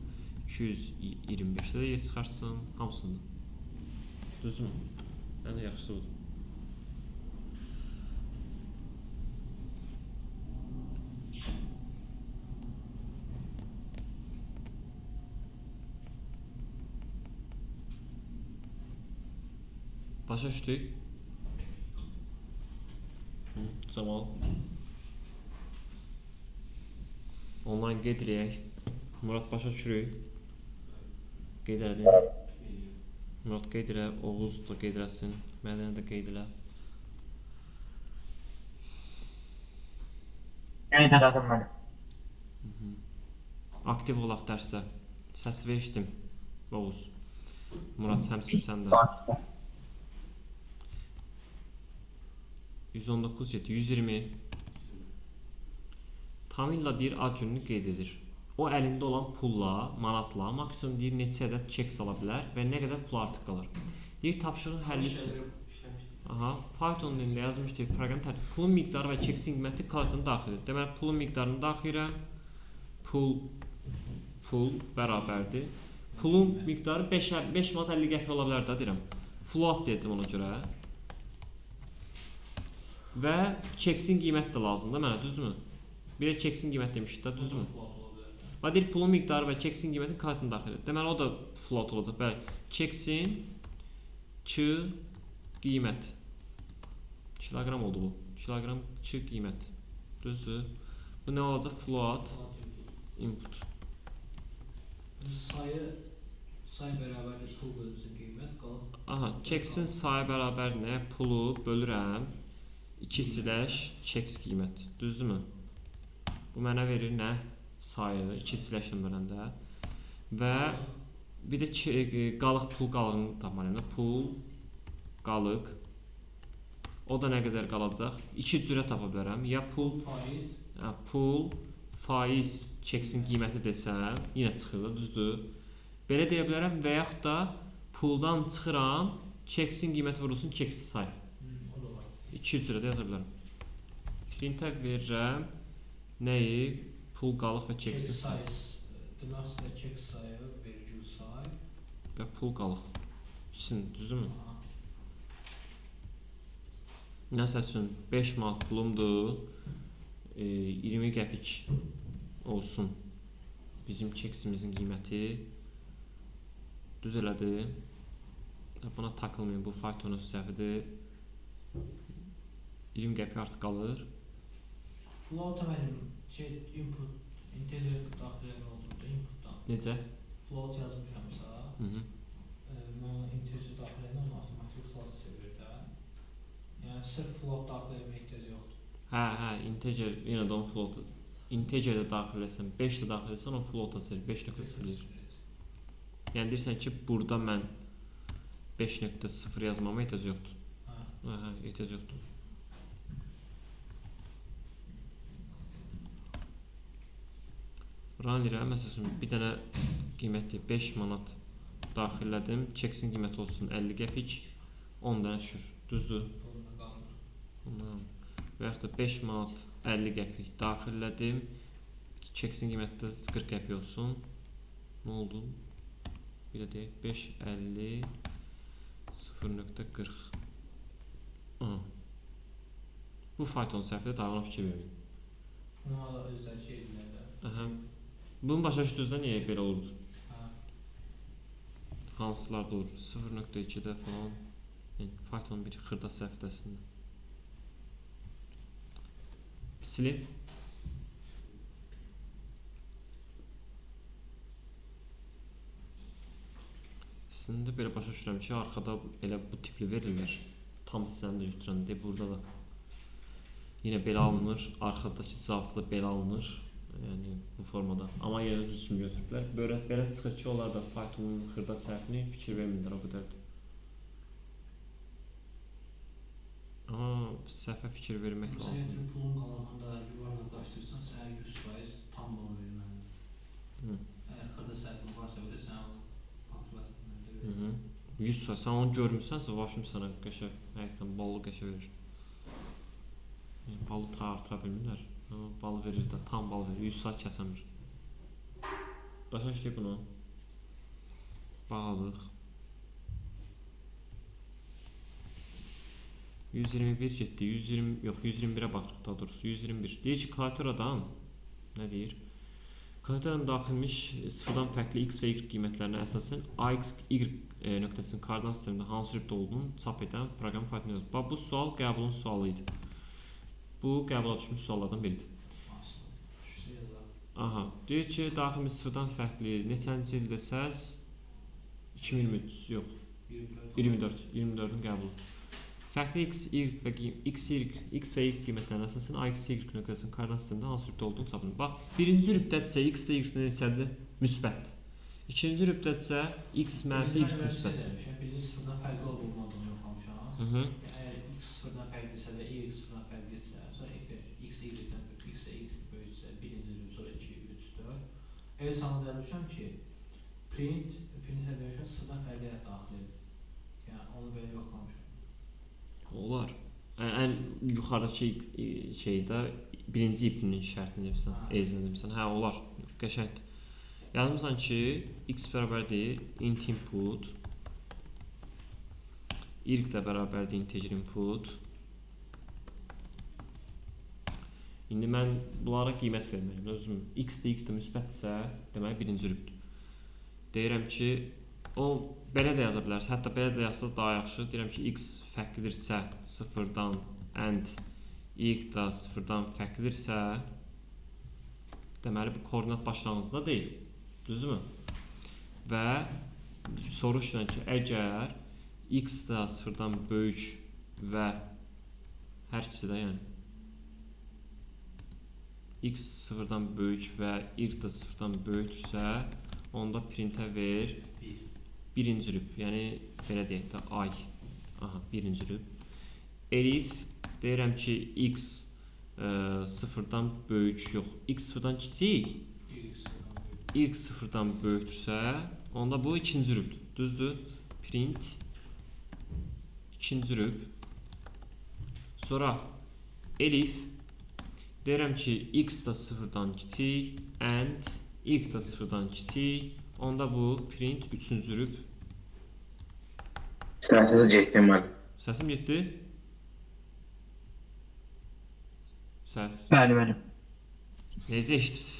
225-də də yes çıxarsın, hamısında. Düzdürmü? Ən yaxşısı budur. Başa düşdük. Camal. Online qeyd eləyək. Murad başa düşürük. Qeyd elədim. Murad qeyd elə, Oğuz da qeyd eləsin. Mədənə də qeyd elə. Qeyd elədim mən. Aktiv olaq dərsdə. Səsi eşitdim. Oğuz. Murad həmsin sən də. 119 7 120 tamamıyla deyir ad gününü qeyd edir. O əlində olan pulla, manatla maksimum deyir neçə ədəd çek sala bilər və nə qədər pul artıq qalır. Deyir tapşırığın həlli üçün. Aha, Python dilində yazmışdır proqram tərtib. Pulun miqdarı və çeksin qiyməti kartına daxil edir. Deməli pulun miqdarını daxil edirəm. Pul bərabərdir. Pulun miqdarı 5 manat 50 qəpik ola bilər də deyirəm. Float deyəcəm ona görə. Və çeksin qiymət də lazımdır mənə, düzdürmü? Bir də çeksin qiymət demişdik də, düzdürmü? Və deyir pulun miqdarı və çeksin qiyməti kartına daxil edir. Deməli o da float olacaq. Bəli, çeksin qiymət. Kiloqram oldu bu. Kiloqram qiymət. Düzdür? Bu nə olacaq? Float input. Sayı bərabərdir pul bölünsün qiymət qalır. Aha, çeksin sayı bərabər nə? Pulu bölürəm 2/checks qiymət. Düzdürmü? Bu mənə verir nə? Sayı 2/ilə böləndə. Və bir də qalıq pul qalığını tapmalıyam. Pul qalıq. O da nə qədər qalacaq? İki cürə tapa bilərəm. Ya pul faiz çeksin qiyməti desəm, yenə çıxır, düzdür? Belə deyə bilərəm və yaxud da puldan çıxıram, çeksin qiyməti vurulsun, çeksiz say. İki cürə də yaza bilərəm. Printə verirəm nəyi? Pul qalıq və çeksin say. Demək istəyir çek sayı, vergül say. Və pul qalıq. İkisini, düzdürmü? Nəsə üçün 5 manat pulumdur, 20 qəpik olsun bizim çeksimizin qiyməti. Düz elədi. Buna takılmayın, bu Python öz səhvidir. 20 qəpik artıq qalır. Float mənim input, integer daxil etmək olacaq da inputdan. Necə? Float yazmışamsa, mən integer daxil etmək onu avtomatik float çevirir də. Yəni sırf float daxil etmək ehtiyac yoxdur. Hə, integer yenə də onu float. Integer də daxil etsən, 5 də daxil etsən onu float çevirir, 5.0. Yəni deyirsən ki, burada mən 5.0 yazmama ehtiyac yoxdur. Hə, ehtiyac yoxdur. Run edirəm, məsələn, bir dənə qiymətli 5 manat daxillədim, çeksin qiyməti olsun 50 qəpik, 10 dənə düşür, düzdür? Və yaxud da 5 manat 50 qəpik daxillədim, çeksin qiyməti də 40 qəpik olsun. Nə oldu? Bir də deyək, 5.50 0.40 Hı. Bu fayton səhvdir, daha ona fikir verməyin. Ona da özləri şey edirlər də. Aha. Bunun başa düşdünüz də niyə belə oldu? Hə. Hansılarda olur? 0.2-də falan. Yəni faytonun bir xırda səhvdəsində. Silib. Əslində belə başa düşürəm ki, arxada elə bu tipli verirlər. Tam hissəni də götürəndə burada da yenə belə alınır, arxadakı cavabda da belə alınır. Yəni bu formada. Amma yenə düzgün götürüblər. Belə çıxır ki, onlar da faytonun xırda səhvini fikir vermirlər o qədər də. Amma səhvə fikir vermək Məsələn, lazımdır. pulun qalanında yuvarlaqlaşdırırsan, sənə 100% tam bal verməlidir. Hı. Əgər xırda səhvin varsa belə sən o fakturasını Hı -hı. 100%. Sən onu görmürsənsə, vaşım sənə qəşəng, həqiqətən ballı qəşəng verir. Yəni, balı artıra bilmirlər. Amma balı verir də, tam bal verir. 100% kəsəmir. Başa düşdük bunu. Bağladıq. 121 getdi. 120 yox, 121-ə baxırıq daha doğrusu. 121. Deyir ki, klaviaturadan nə deyir? Klaviaturadan daxilmiş sıfırdan fərqli x və y qiymətlərinə əsasən ax, y nöqtəsinin koordinat sistemində hansı rübdə olduğunu çap edən proqram faytonu yazılır. Bax, bu sual qəbulun sualı idi. Bu qəbula düşmüş suallardan biridir. Aha, deyir ki, daxilmiş sıfırdan fərqli neçənci il desəz 2023, yox, 24-ün qəbulu. Fərqli x, y və y qiymətlərinə əsasən ax, y nöqtəsinin koordinat sistemində hansı rübdə olduğunu çap edir. Bax, birinci rübdədirsə x də y neçədir? Müsbətdir. İkinci rübdədirsə x mənfi y müsbətdir. Birinci sıfırdan fərqli olmadığını yoxlamışam. Hı-hı. Əgər x sıfırdan fərqlidirsə və y sıfırdan fərqlidirsə, sonra x y-dən böyük, x y böyüksə, birinci rüb, sonra 2, 3, 4. Elə sana yazmışam ki, print demişəm sıfırdan fərqli daxil edir. Yəni onu belə yoxlamışam. Olar. Ən yuxarıdakı şeydə birinci ipinin şərtini demirsən, ezini demirsən. Hə, olar. Qəşəngdir. Yazmısan ki, x bərabərdir int input, y də bərabərdir integer input. İndi mən bunlara qiymət verməliyim. Özüm x də y də müsbətdirsə, deməli birinci rübdür. Deyirəm ki, o belə də yaza bilərsiniz. Hətta belə də yazsaq daha yaxşı. Deyirəm ki, x fərqlidirsə 0-dan and y də 0-dan fərqlidirsə, deməli bu koordinat başlanğıcında deyil. Düzdürmü? Və soruşuram ki, əgər x də 0-dan böyük və hər ikisi də yəni x 0-dan böyük və y də 0-dan böyükdürsə, onda printə ver birinci rüb, yəni belə deyək də ay. Aha, birinci rüb. Elif deyirəm ki, x 0-dan böyük, yox, x 0-dan kiçik, y 0-dan böyükdürsə, onda bu ikinci rübdür. Düzdür? Print ikinci rüb. Sonra elif deyirəm ki, x da 0-dan kiçik, and y da 0-dan kiçik, onda bu print üçüncü rüb. Səsiniz getdi mən. Səsim getdi? Səs. Bəli, bəli. Necə eşidirsiniz?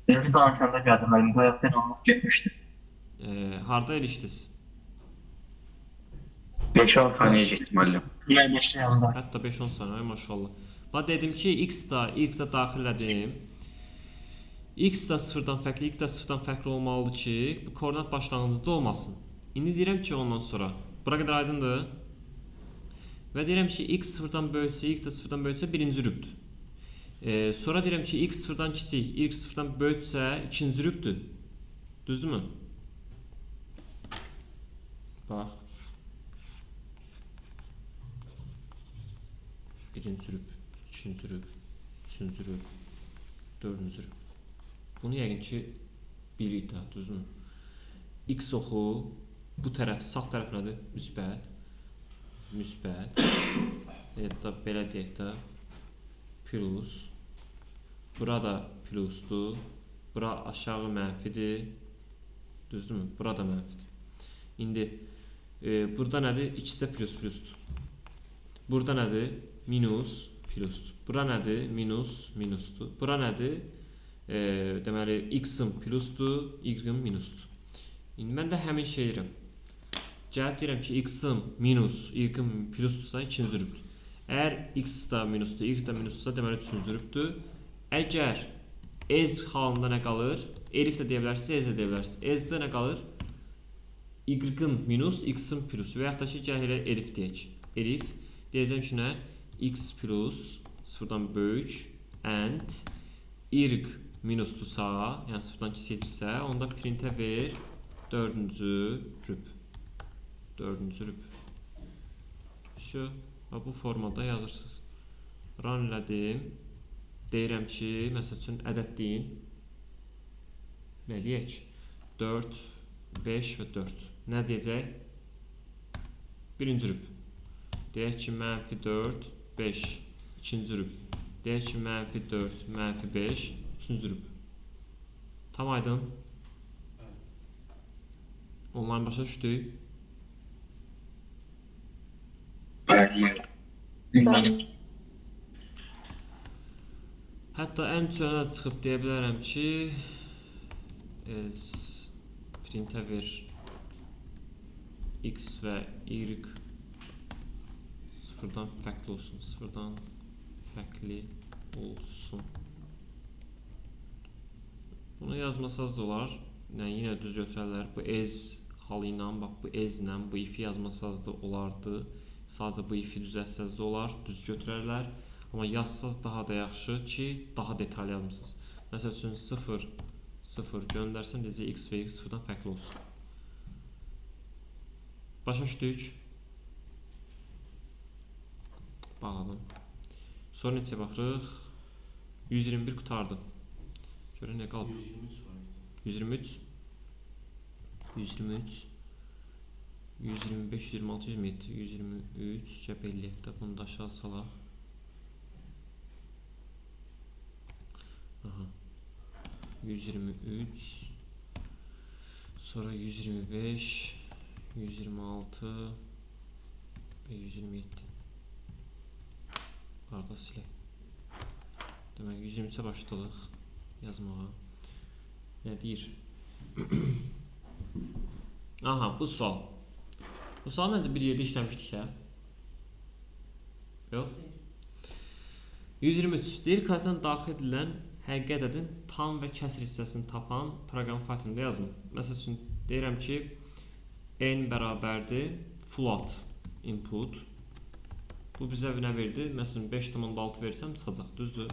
Benim danışanda gəldi, mənim bu həyatdan olmaq getmişdi. Harda erişdiniz? 5-10 saniyə getdi müəllim. Yəni başlayanda. Hətta 5-10 saniyə, maşallah. Bax dedim ki, x da, y də daxil elədim. X da 0-dan fərqli, y də 0-dan fərqli olmalıdır ki, bu koordinat başlanğıcında olmasın. İndi deyirəm ki, ondan sonra, bura qədər aydındır. Və deyirəm ki, x 0-dan böyüksə, y də 0-dan böyüksə birinci rübdür. Sonra deyirəm ki, x 0-dan kiçik, y 0-dan böyüksə ikinci rübdür. Düzdürmü? Bax. Birinci rüb, ikinci rüb, üçüncü rüb, dördüncü rüb. Bunu yəqin ki, bilik də, düzdürmü? X oxu, bu tərəf, sağ tərəf nədir? Müsbət. Müsbət. Hətta belə deyək də, plus. Bura da plusdur. Bura aşağı mənfidir. Düzdürmü? Bura da mənfidir. İndi Burada nədir? İkisi də plus plusdur. Burada nədir? Minus plusdur. Bura nədir? Minus minusdur. Bura nədir? Deməli x-in plusdur, y-in minusdur. İndi mən də həmin şey deyirəm. Cavab deyirəm ki, x-in minus, y-in plusdursa ikinci zürübdür. Əgər x da minusdur, y da minusdursa deməli üçüncü zürübdür. Əgər ez halında nə qalır? Elif də deyə bilərsiniz, ez də deyə bilərsiniz. Ezdə nə qalır? Y-in minus, x-in plus və yaxud da ki, gəl elə elif deyək. Elif deyəcəm ki, nə? X plus sıfırdan böyük and y minusdursa, yəni sıfırdan kiçildirsə, onda printə ver dördüncü rüb. Dördüncü rüb. Şu, bu formada yazırsınız. Run elədim. Deyirəm ki, məsəl üçün ədəd deyin. Nə deyək? 4, 5 və 4. Nə deyəcək? Birinci rüb. Deyək ki, mənfi 4, 5. İkinci rüb. Deyək ki, mənfi 4, mənfi 5. Üçüncü rüb. Tam aydın. Online başa düşdük. Bəli. Hətta ən çönə çıxıb deyə bilərəm ki, printə ver x və y sıfırdan fərqli olsun. Sıfırdan fərqli olsun. Bunu yazmasaz da olar. Yəni, yenə düz götürərlər. Bu ez halı ilə, bax bu ez ilə, bu if yazmasaz da olardı. Sadəcə bu ifi düzəltsəz də olar, düz götürərlər. Amma yazsaz daha da yaxşı ki, daha detal yazmışsınız. Məsəl üçün 0, 0 göndərsən deyəcək x və y sıfırdan fərqli olsun. Başa düşdük. Bağladım. Sonra neçə baxırıq? 121 qutardı. Görün nə qalıb? 123 var idi. 123 125, 126, 127, 123 cəb 57. Bunu da aşağı salaq. Aha. 123 sonra 125 126 ve 127 arada silək. Demək 123'e başladıq yazmağa. Nə deyir? Aha, bu sual. Bu sual məncə bir yerdə işləmişdik ya. Yox. 123 deyir kayıtdan daxil edilən həqiqi ədədin tam və kəsr hissəsini tapan proqram faylında yazın. Məsəl üçün deyirəm ki, n bərabərdir float input. Bu bizə nə verdi? Məsələn 5,6 versəm çıxacaq, düzdür?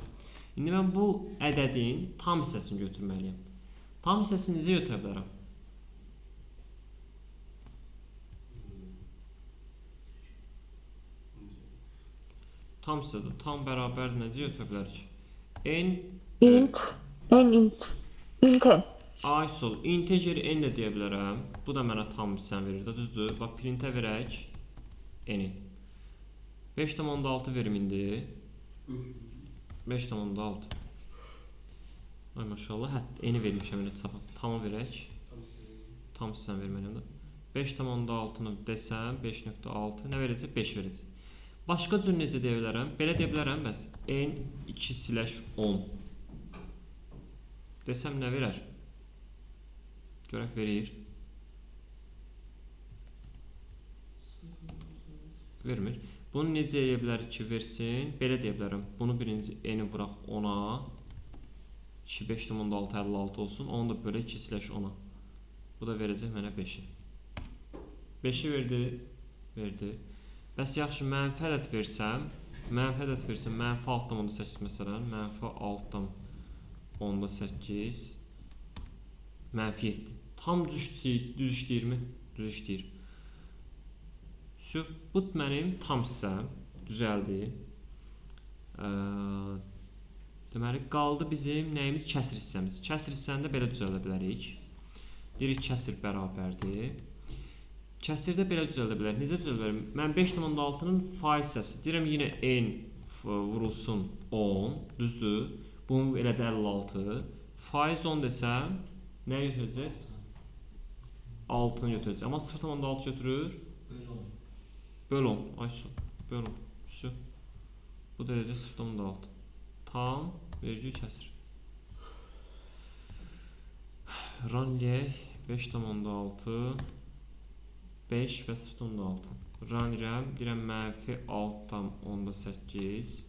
İndi mən bu ədədin tam hissəsini götürməliyəm. Tam hissəsini necə götürə bilərəm? Tam hissədə tam bərabər necə götürə bilərik? int ISO integer n də deyə bilərəm. Bu da mənə tam hissəni verir də, düzdür? Bax printə verək n-i. 5,6 verim indi. 5,6. Ay maşallah, hətta n-i vermişəm elə çapa. Tamı verək. Tam hissəni verməliyəm də. 5,6-nı desəm 5,6 nə verəcək? 5 verəcək. Başqa cür necə deyə bilərəm? Belə deyə bilərəm, bəs n2/10 desəm nə verər? Görək verir. Vermir. Bunu necə deyə bilərik ki, versin? Belə deyə bilərəm. Bunu birinci n-i vuraq 10-a. 2, 5,6, 56 olsun. Onu da belə 2/10-a. Bu da verəcək mənə 5-i. 5-i verdi. Verdi. Bəs yaxşı, mənfi ədəd versəm, mənfi 6,8 məsələn, mənfi 6,8 mənfi 7. Tam düz işləyirmi? Düz işləyir. Bu mənim tam hissəm düzəldi. Deməli, qaldı bizim nəyimiz? Kəsr hissəmiz. Kəsr hissəni də belə düzəldə bilərik. Deyirik, kəsr bərabərdir. Kəsirdə belə düzəldə bilərik. Necə düzəldə bilərik? Mən 5,6-nın faiz hissəsi. Deyirəm, yenə n vurulsun 10. Düzdür? Bunu elədi 56. Faiz 10 desəm, nə götürəcək? 6-nı götürəcək. Amma 0,6 götürür? Böyle olmuyor. Böl 10. Aysun. Böl 10. Şu. Bu derece 0.6. Tam vergi kəsir. Ranley 5.6 5 və 0.6. Ranley deyirəm mənfi 6.8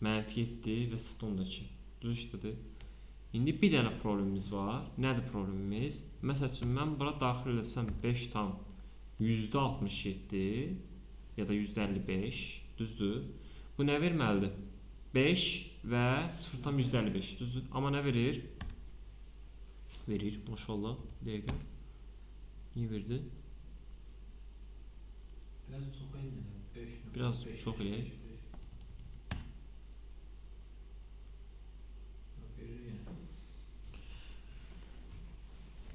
mənfi 7 və 0.2. Düz işlədir. İndi bir dənə problemimiz var. Nədir problemimiz? Məsəl üçün mən bura daxil etsəm 5 tam %67 ya da %55, düzdür? Bu nə verməlidir? 5 və 0.55, düzdür? Amma nə verir? Verir, maşallah. Dəqiqə. Niyə verdi? Biraz çox eləyir. Biraz çox eləyək.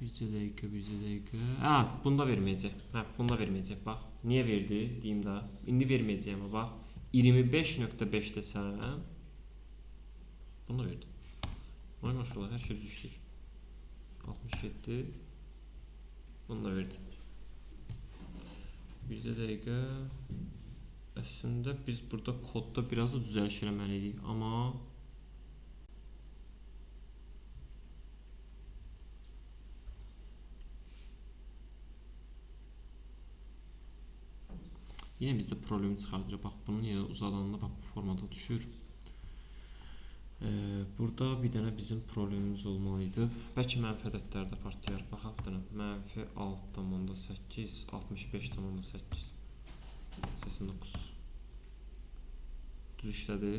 Bircə dəqiqə. Hə, bunda verməyəcək. Hə, bunda verməyəcək. Bax, niyə verdi? Deyim də. İndi verməyəcəyəm. Bax, 25.5 desəm, bunda verdi. Ay maşallah, hər şey düşdür. 67. Bunda verdi. Bircə dəqiqə. Əslində biz burada kodda biraz da düzəliş eləməliydik, amma yine bizdə problemi çıxardır. Bax, bunun yenə uzadanda bax bu formada düşür. Burada bir dənə bizim problemimiz olmalıydı. Bəlkə mənfi ədədlərdə partlayar. Baxaq bir dənə. Mənfi 6.8, 65.8, 89. Düz işlədi.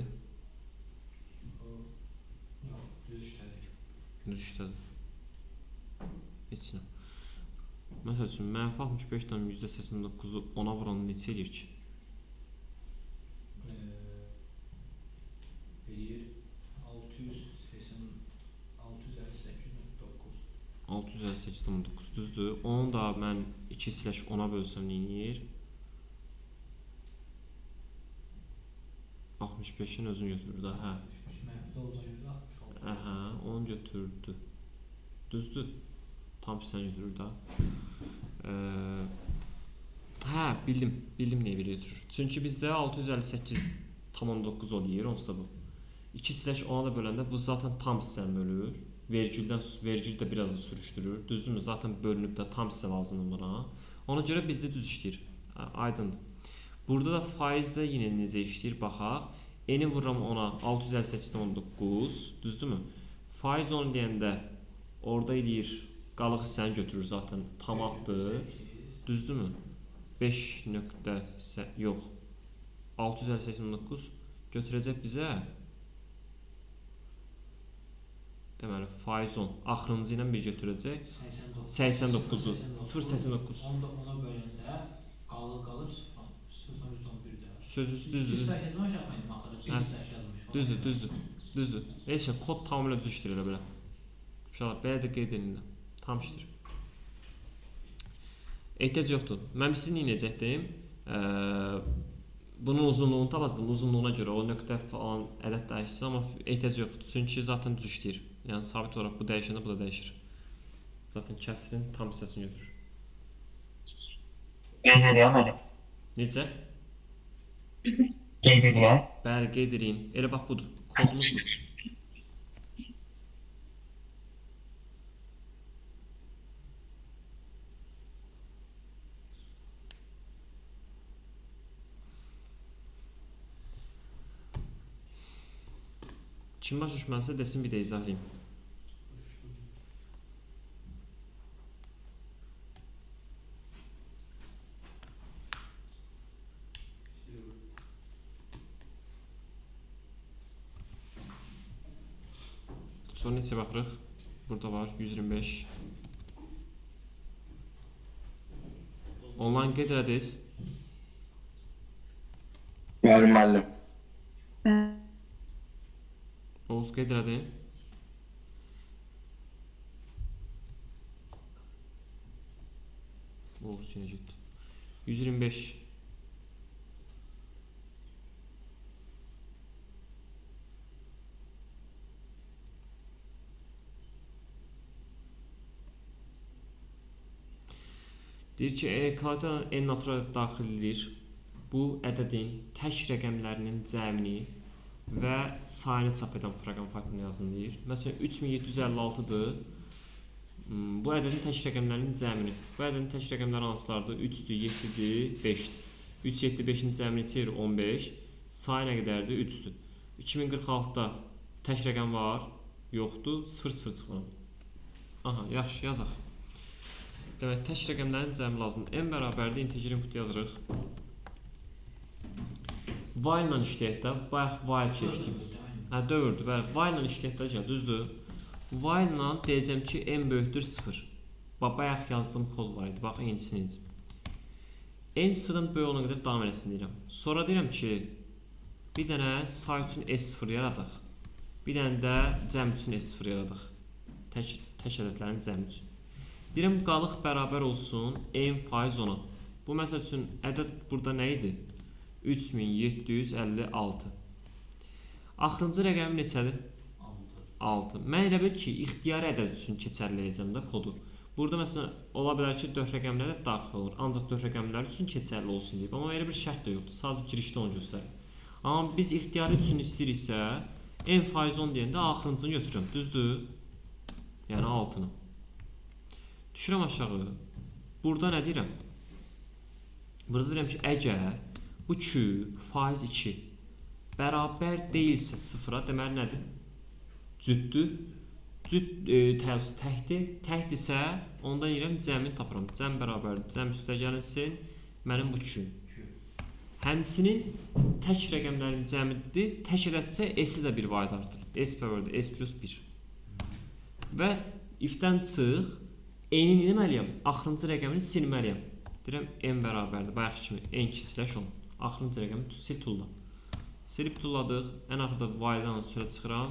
Yox, düz işlədik. Düz işlədi. Heç nə. Məsəl üçün, mənfi 65-dən %89-u 10-a vuranı neçə edir ki? Eləyir 658.9. Düzdür. Onu da mən 2/10-a bölsəm neyinir? 65-in özünü götürür da, hə. Mənfidə olduğuna görə 66. Əhə, onu götürdü. Düzdür. Tam pisdən götürür da. Hə, bildim nəyə bir götürür. Çünki bizdə 658.9 oluyor, onsuz da bu. 2/10-a da böləndə bu zaten tam hissəni bölür. Vergül də biraz da sürüşdürür. Düzdürmü? Zaten bölünüb də tam hissə lazımdır buna. Ona görə bizdə düz işləyir. Aydındır. Burada da faizdə yenə necə işləyir, baxaq. N-i vururam ona 658.9, düzdürmü? Faiz 10 deyəndə orada eləyir, qalıq hissəni götürür zaten, tamatdır. Düzdürmü? 5 nöqtə, yox. 658.9 götürəcək bizə. Deməli, faiz 10. Axırıncı ilə bir götürəcək. 89-u. 0.89. Onu da ona böləndə qalır 0.11-də. Sözü düzdür. Yazmaq şəxsəydim axırı. Düzdür. Heç şey, kod tamamilə düz işləyir elə belə. Uşaqlar, belə də qeyd edin. Tam işləyir. Ehtiyac yoxdur. Mən sizin inəcəkdim. Bunun uzunluğunu tapacaqdım. Uzunluğuna görə o nöqtə falan ədəd dəyişir, amma ehtiyac yoxdur. Çünki zaten düz işləyir. Yəni sabit olaraq bu dəyişəndə bu da dəyişir. Zaten kəsirin tam hissəsini götürür. Qeyd edirəm elə. Necə? Qeyd edirəm. Bəli, qeyd edeyim. Elə bax budur. Kodumuz budur. Kim başa düşməlisə desin, bir də izahlayayım. Sonra neçə baxırıq? Burada var 125. Online qeyd elədiniz. Bəli, müəllim. Oğuz qeyd elədin. Oğuz yenə getdi. 125. Deyir ki, EK'da n natural ədəd daxil edilir. Bu ədədin tək rəqəmlərinin cəmini və sayını çap edən proqram faylını yazın deyir. Məsələn 3756-dır. Bu ədədin tək rəqəmlərinin cəmini. Bu ədədin tək rəqəmləri hansılardır? 3-dür, 7-dir, 5-dir. 3, 7, 5-in cəmini neçə 15. Sayı nə qədərdir? 3-dür. 2046-da tək rəqəm var? Yoxdur. 0 0 çıxmalı. Aha, yaxşı, yazaq. Demək, tək rəqəmlərin cəmi lazımdır. N bərabərdir, integer input yazırıq. While ilə işləyək də, bayaq while keçdiyimiz. Hə, dövrdür, bəli. While ilə işləyək də, düzdür. While ilə deyəcəm ki, n böyükdür 0. Bayaq yazdığım kod var idi, bax, n-sini incim. N 0-dan böyük olana qədər davam eləsin deyirəm. Sonra deyirəm ki, bir dənə say üçün S0 yaradıq. Bir dənə də cəm üçün S0 yaradıq. Tək ədədlərin cəmi üçün. Deyirəm, qalıq bərabər olsun n faiz 10-a. Bu məsəl üçün ədəd burada nə idi? 3756. Axırıncı rəqəmi neçədir? 6. Mən elə bil ki, ixtiyari ədəd üçün keçərləyəcəm də kodu. Burada məsələn, ola bilər ki, 4 rəqəmlər də daxil olur. Ancaq 4 rəqəmlər üçün keçərli olsun deyib. Amma elə bir şərt də yoxdur. Sadəcə girişdə onu göstərir. Amma biz ixtiyari üçün istəyiriksə, n faiz 10 deyəndə axırıncını götürürəm. Düzdür? Yəni 6-nı. Düşürəm aşağı. Burada nə deyirəm? Burada deyirəm ki, əgər bu küp faiz 2 bərabər deyilsə 0-a, deməli nədir? Cüddür. Cüd təkdir. Təkdirsə, onda deyirəm cəmini tapıram. Cəm bərabərdir. Cəm üstə gəlinsin. Mənim bu küp. Həmçinin tək rəqəmlərin cəmidir. Tək ədədsə S-i də bir vahid artır. S bərabərdir. S plus 1. Və if-dən çıx. N-i eləməliyəm. Axırıncı rəqəmini silməliyəm. Deyirəm n bərabərdir. Bayaq kimi n kislaş 10. Axırıncı rəqəmi sil tulla. Silib tulladıq. Ən axırda while-dan çölə çıxıram.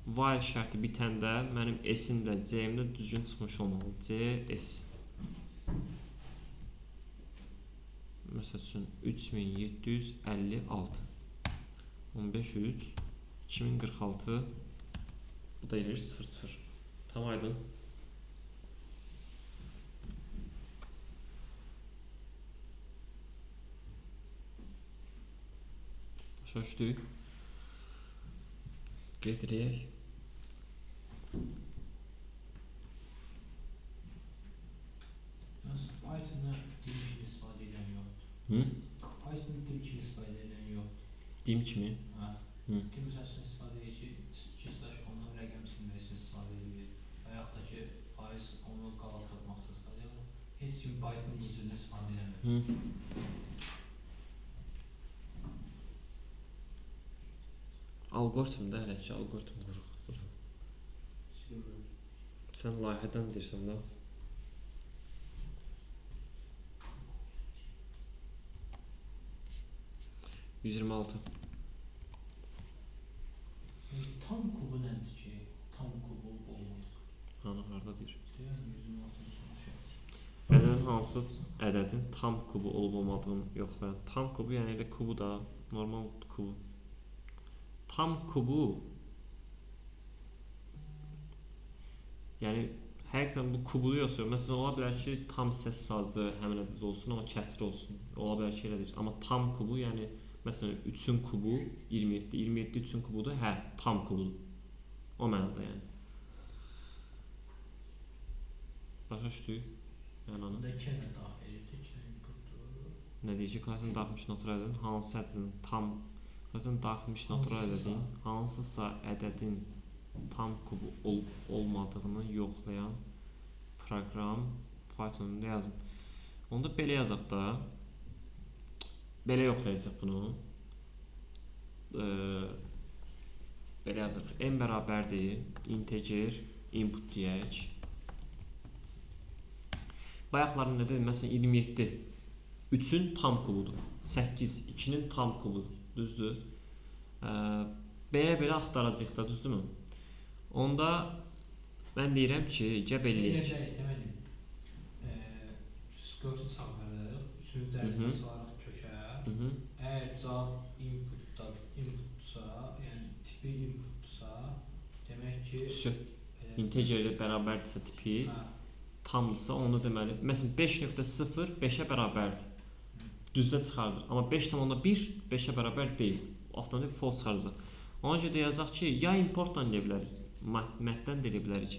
While şərti bitəndə mənim S-im ilə C-im də düzgün çıxmış olmalı. C, S. Məsəl üçün 3756. 15, 3, 2046. Bu da gelir 0, 0. Tam aydın. Başa düşdük. Gedirək. Python'da dil kimi istifadə edən yoxdur. Python'da dil kimi istifadə edən yoxdur. Dim kimi? Hə. Dil məsələsini istifadə edir ki, kislaş ondan rəqəm silmək üçün istifadə edir. Və yaxud da ki, faiz onu qalaq tapmaq üçün istifadə edir. Heç kim Python bu cürdə istifadə edəmir. Algoritmdə hələ ki, algoritm quruq. Sən layihədən deyirsən də. %26. Tam kubu nədir ki? Tam kubu olmadı. Hanı harda deyir? Deyirəm 126-nın sonu şey. Ədədin hansı ədədin tam kubu olub olmadığını yoxlayın. Tam kubu yəni elə kubu da normal kubu. Tam kubu yəni həqiqətən bu kubulu yoxsa məsələn ola bilər ki, tam hissəsi sadəcə həmin ədəd olsun, amma kəsr olsun. Ola bilər ki, elədir. Amma tam kubu yəni məsələn 3-ün kubu 27, 27 3-ün kubudur. Hə, tam kubudur. O mənada yəni. Başa düşdük? Yəni onu. Burada 2 ədəd daxil edir, 2 inputdur. Nə deyir ki, Python daxilmiş natural ədədin hansı ədədin tam Python daxilmiş natural ədədin hansısa ədədin tam kubu olmadığını yoxlayan proqram Python'da yazın. Onda belə yazaq da. Belə yoxlayacaq bunu. Belə yazırıq. N bərabərdir integer input deyək. Bayaqların nə dedim? Məsələn 27 3-ün tam kubudur. 8 2-nin tam kubudur. Düzdür? Belə axtaracaq da, düzdürmü? Onda mən deyirəm ki, cəb eləyək. Deməli, skörtü çağırırıq, 3-cü dərəcədə salaraq kökə. Əgər cavab inputdursa, yəni tipi inputdursa, demək ki... Integer ilə bərabərdirsə tipi, tamdırsa, onda deməli, məsələn 5.0 5-ə bərabərdir. Düzdə çıxardır. Amma 5.1 5-ə bərabər deyil. Avtomatik false çıxaracaq. Ona görə də yazaq ki, ya importdan eləyə bilərik, mətdən də eləyə bilərik.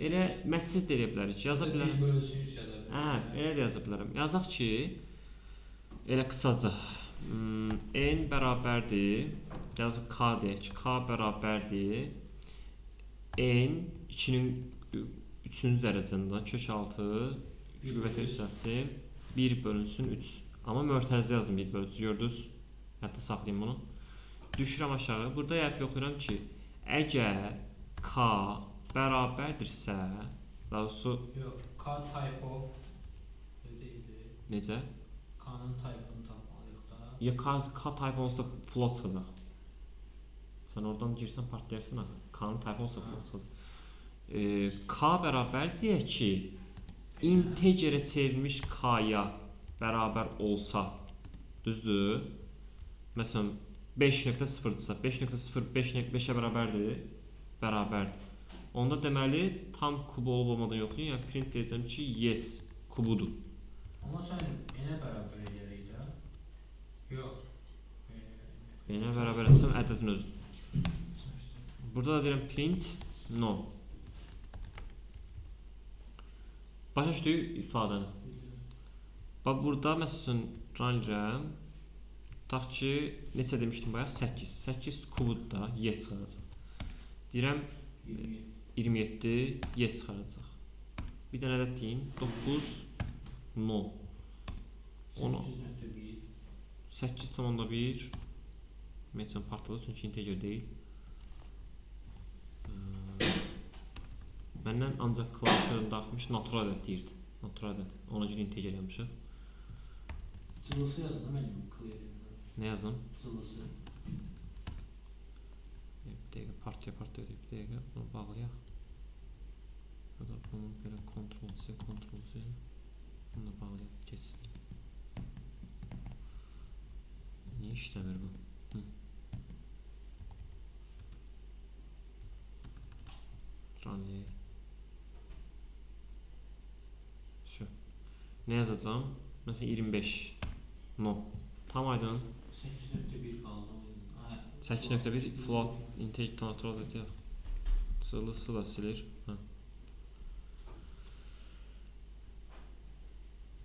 Elə mətsiz də eləyə bilərik. Yaza bilərəm. Elə də yaza bilərəm. Yazaq ki, elə qısaca n bərabərdir. Yazıq k deyək ki, k bərabərdir. N 2-nin 3-cü dərəcəsində kök 6 qüvvətə yüksəltdim. 1 bölünsün 3. Amma mötərizə yazdım 1 bölünsün. Gördünüz? Hətta saxlayayım bunu. Düşürəm aşağı. Burada yapıb yoxlayıram ki, əgər k bərabərdirsə, daha doğrusu Yox, K typo deyildi. necə? K-nın typını tapmalıyıq da. Ya k type olsa float çıxacaq. Sən oradan girsən partlayarsan axı. K-nın type olsa float çıxacaq. K bərabər deyək ki, integerə çevrilmiş k-ya bərabər olsa, düzdür? Məsələn 5.0-dırsa, 5.0 5.5-ə bərabərdir, bərabərdir. Onda deməli tam kubu olub olmadan yoxlayın, yəni print edəcəm ki, yes, kubudur. Amma sən n-ə bərabər edərik də. Yox. N-ə bərabər etsəm ədədin özüdür. Burada da deyirəm print no. Başa düşdük ifadəni. Bax burada məsələn run edirəm. Tutaq ki, neçə demişdim bayaq? 8. 8 kubud da yes çıxaracaq. Deyirəm 27 yes çıxaracaq. Bir dənə ədəd deyin. 9 no. 8.1 Meçən partladı çünki integer deyil. Məndən ancaq klaviaturunda axmış natural ədəd deyirdi. Natural ədəd. Ona görə integer yapmışıq. Cılısı yazın da mənim clearində. Nə yazdım? Cılısı. Bir dəqiqə partiya ödəyib, bir dəqiqə bunu bağlayaq. Burada bunu belə Ctrl-C, Ctrl-C bunu da bağlayaq, geçsin. Niyə işləmir bu? Run eləyək. Nə yazacağım? Məsələn 25 no. Tam aydın. 8.1 qaldı. 8.1 float integer natural ədəd yaz. Cılısı da silir.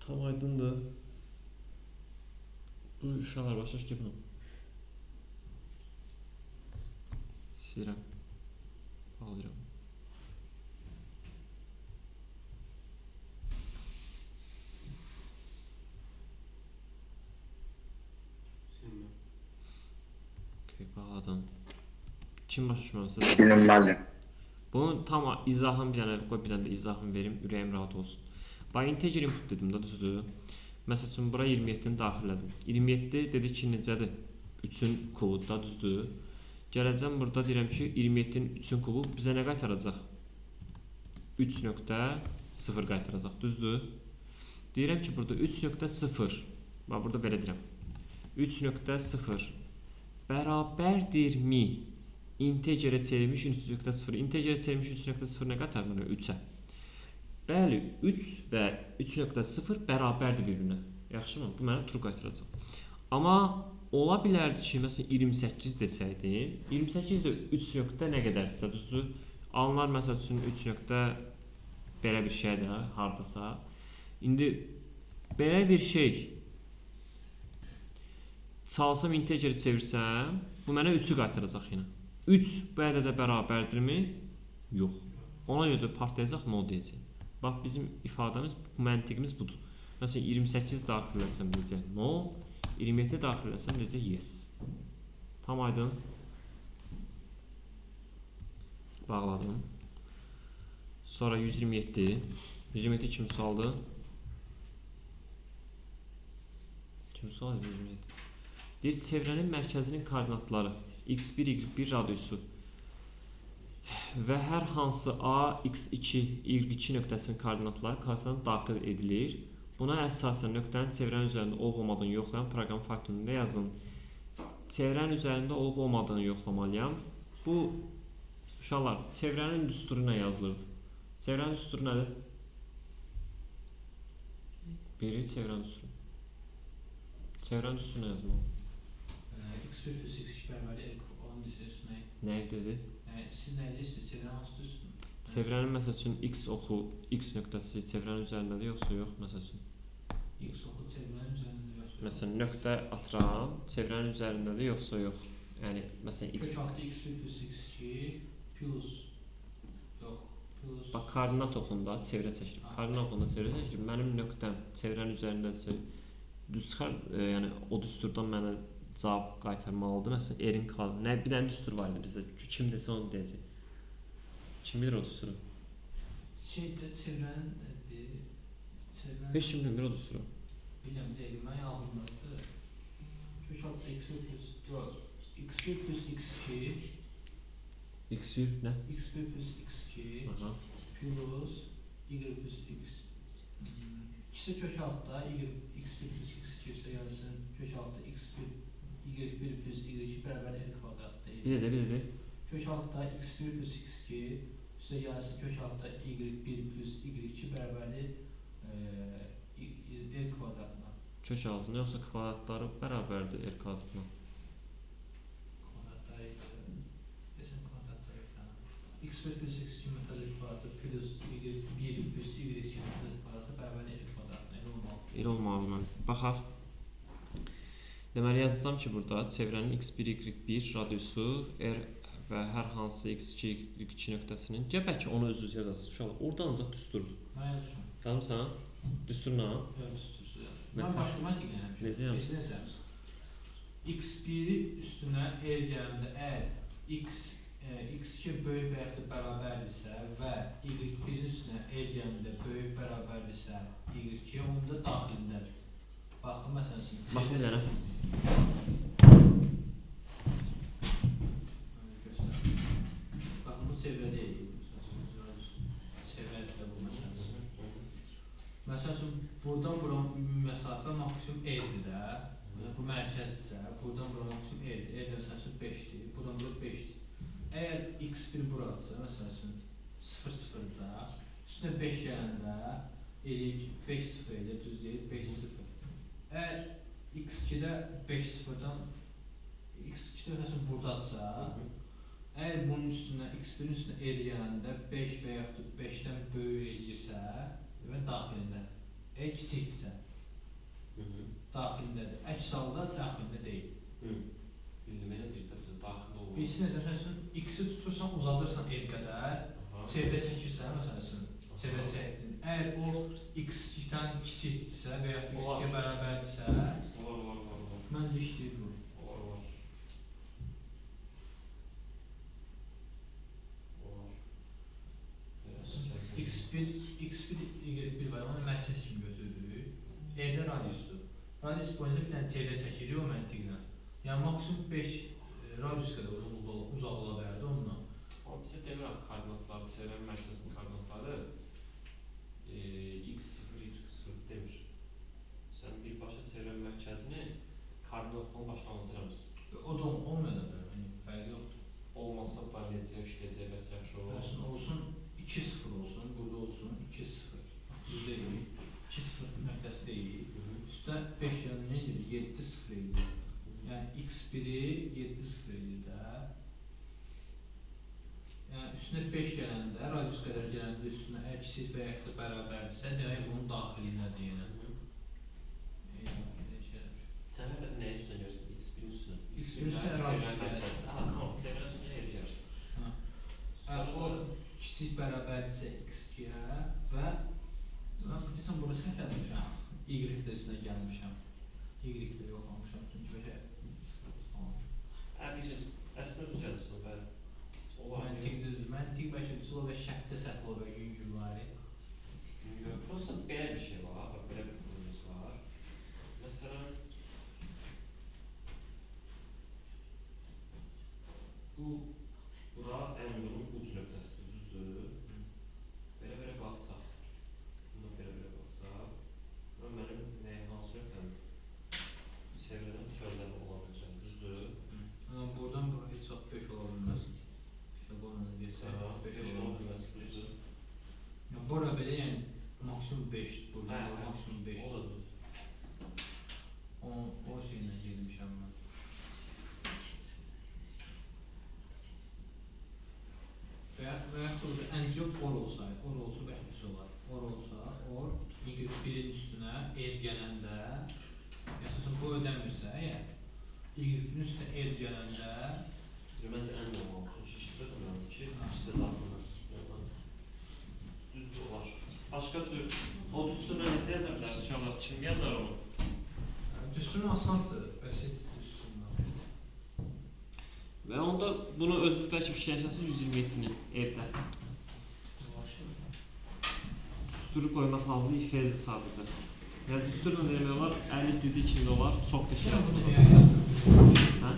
Tam aydındır. Bu uşaqlar başa düşdü mü? Silirəm. Bağlayıram. Bağladım. Kim başa düşməlisə? Bilinməli. Bunun tam izahını bir dənə qoy, bir dənə də izahını verim, ürəyim rahat olsun. Bax integer input dedim də, düzdür? Məsəl üçün bura 27-ni daxillədim. 27 dedi ki, necədir? 3-ün kubudur da, düzdür? Gələcəm burada deyirəm ki, 27-nin 3-ün kubu bizə nə qaytaracaq? 3.0 qaytaracaq, düzdür? Deyirəm ki, burada 3.0 bax burada belə deyirəm. 3.0 bərabərdirmi integerə çevrilmiş 3.0. Integerə çevrilmiş 3.0 nə qaytarır mənə? 3-ə. Bəli, 3 və 3.0 bərabərdir bir-birinə. Yaxşımı? Bu mənə true qaytaracaq. Amma ola bilərdi ki, məsələn 28 desəydin, 28 də 3 nöqtə nə qədərdirsə, düzdür? Alınar məsəl üçün 3 nöqtə belə bir şeydir, hardasa. İndi belə bir şey çalsam integeri çevirsəm, bu mənə 3-ü qaytaracaq yenə. 3 bu ədədə bərabərdirmi? Yox. Ona görə də partlayacaq, no deyəcək. Bax, bizim ifadəmiz, məntiqimiz budur. Məsələn, 28 daxilləsəm necə? No. 27 daxilləsəm necə? Yes. Tam aydın. Bağladım. Sonra 127. 127 kim sualdı? Kim sualdı 127? Deyir, çevrənin mərkəzinin koordinatları x1, y1 radiusu və hər hansı a, x2, y2 nöqtəsinin koordinatları kartdan daxil edilir. Buna əsasən nöqtənin çevrənin üzərində olub-olmadığını yoxlayan proqram faktorunda yazın. Çevrənin üzərində olub-olmadığını yoxlamalıyam. Bu, uşaqlar, çevrənin düsturu nə yazılırdı? Çevrənin düsturu nədir? Biri çevrənin üstü. Çevrənin üstünə yazma. x1 plus x2 bərabər onun üstünə. Nə dedi? Siz nə edirsiniz? Çevrənin hansı üstünə? Çevrənin məsəl üçün x oxu, x nöqtəsi çevrənin üzərindədir yoxsa yox məsəl üçün? X oxu çevrənin üzərində yoxsa yox? Məsələn nöqtə atıram, çevrənin üzərindədir yoxsa yox? Yəni məsələn x. Kök altı x1 plus x2 plus yox, plus Bax koordinat oxunda çevrə çəkilir. Koordinat oxunda çevrə çəkilir. Mənim nöqtəm çevrənin üzərindədirsə düz çıxar, yəni o düsturdan mənə cavab qaytarmalıdır. Məsələn erin kvadraты. Nə bir dənə düstur var idi bizdə. Kim desə onu deyəcək. Kim bilir o düsturu? şeydə çevrənin çevrənin Heç kim bilmir o düsturu. bilmirəm deyil, mən yağmurladı. Kök altı x1 plus yox, x1 plus x2 x1 nə? x1 plus x2 Aha. plus y plus x. İkisi kök altda x1 plus x2 ise yazsın kök altda x1 y1 plus y2 bərabər n kvadrat deyil. Bir də. Kök altda x1 plus x2 ise yazsın kök altda y1 plus y2 bərabərdir n kvadratına. Kök altında yoxsa kvadratları bərabərdir r kvadratına. x1 plus x2 metalik kvadratı plus y1 plus y2 metalik kvadratı bərabər n kvadratına elə olmalıdır. Elə olmalı məncə. Baxaq. Deməli yazacağam ki, burada çevrənin x1, y1 radiusu r və hər hansı x2, y2 nöqtəsinin bəlkə onu özünüz yazasınız uşaqlar. Orada ancaq düsturdur. Mən yazmışam. Tamamsan? Düsturla. Düstursuz. Mən başqa məntiq eləmişəm. Necə yəni? x1-i üstünə r gələndə əgər x2 böyük və yaxud da bərabərdirsə və y1-in üstünə r gələndə böyük bərabərdirsə y2 onun da daxilindədir. Baxın məsələn üçün. Bax bir dənə. Baxın bu çevrə deyil. Çevrədir də bu məsələ. Məsələn üçün buradan bura məsafə maksimum r-dir də. Bu mərkəzdirsə, buradan bura maksimum r-dir. R də məsələn üçün 5-dir, buradan bura 5-dir. Əgər x1 buradırsa, məsələn üçün 0-0-da, üstünə 5 gələndə eləyik 5-0 ilə düz deyil, 5-0. Əgər x2-də 5-0-dan x2-də məsələn buradadırsa, əgər bunun üstünə, x1-in üstünə r gələndə 5 və yaxud 5-dən böyük eləyirsə, demək daxilində. Əgər kiçikdirsə, daxilindədir. Əks halda daxilində deyil. Bildim elə deyir də bizə daxil olmaz. Bilsin məsələn, x-i tutursan, uzadırsan r qədər, çevrə çəkirsən, məsələn, çevrə çəkdin. Əgər o x2-dən kiçikdirsə və yaxud x2-yə bərabərdirsə, məncə işləyir bu. x1, y1 var, onu mərkəz kimi götürürük. R-də radiusdur. Radius boyunca bir dənə çevrə çəkirik o məntiqlə. Yəni maksimum 5 radius qədər uzaq ola bilərdi onunla. Amma bizə demirəm koordinatları, çevrənin mərkəzinin koordinatları x0, y0 demir. Sən birbaşa çevrənin mərkəzini koordinatla başlandıramısın. O da olmaya da bilər, yəni fərqi yoxdur. Olmazsa da necə işləyəcək bəs yaxşı olur. Məsələn, olsun 2-0 olsun, burada olsun 2-0. Düz deyil, 2-0 nöqtəsi deyil. Üstə 5 yəni nə edir? 7-0 edir. Yəni x1-i 7-0 edir də. Yəni üstünə 5 gələndə, radius qədər gələndə üstünə əgər kiçik və yaxud da bərabərdirsə, demək bunun daxilindədir yenə. Sən hələ nəyə üstünə görürsən? X1-in üstünə? X1-in üstünə radius mərkəzində. Tamam, çevrənin üstünə erəcəksən. Əgər o kiçik bərabərdirsə x2-yə və deyirsən, burada səhv yazmışam. Y-də üstünə gəlmişəm. Y-də yoxlamışam, çünki belə Əslində düz yazmışsın və məntiq düzdür. Məntiq bəlkə düz ola və şərtdə səhv ola və yüngül var. Prosta belə bir şey var, bax belə bir problemiz var. Məsələn, bura əmrinin uc nöqtəsidir, düzdür? Belə qalsaq, bunda belə qalsaq, və mənim hansı nöqtəm çevrədən çöldən ola biləcəm, düzdür? Amma buradan bura heç vaxt 5 ola bilməz. İşte bu anada bir 5 ola bilməz. Düzdür. Bu maksimum 5 burada, maksimum 5. O da düzdür. O şeylə girmişəm mən. Və burada ən yox or olsaydı, or olsa bəşəsi olar. Or olsa, or Y1-in üstünə er gələndə, əsasın bu ödəmirsə, əgər Y1-in üstünə er gələndə, Məncə ən normal olsun. İkisi də önemli ki, ikisi də daxildir. Düzdür, olar. Başqa cür, o düsturla necə yaza bilərsiniz uşaqlar? Kim yazar onu? düsturun asandır, bəsit düsturundan. Və onda bunu özünüz bəlkə fikirləşəsiniz 127-ni evdə. Düsturu qoymaq lazımdır ifezi sadəcə. Yəni düsturla demək olar 50 düdü içində olar, çox da şey Bunu yapılır. niyə yazdım? Hə?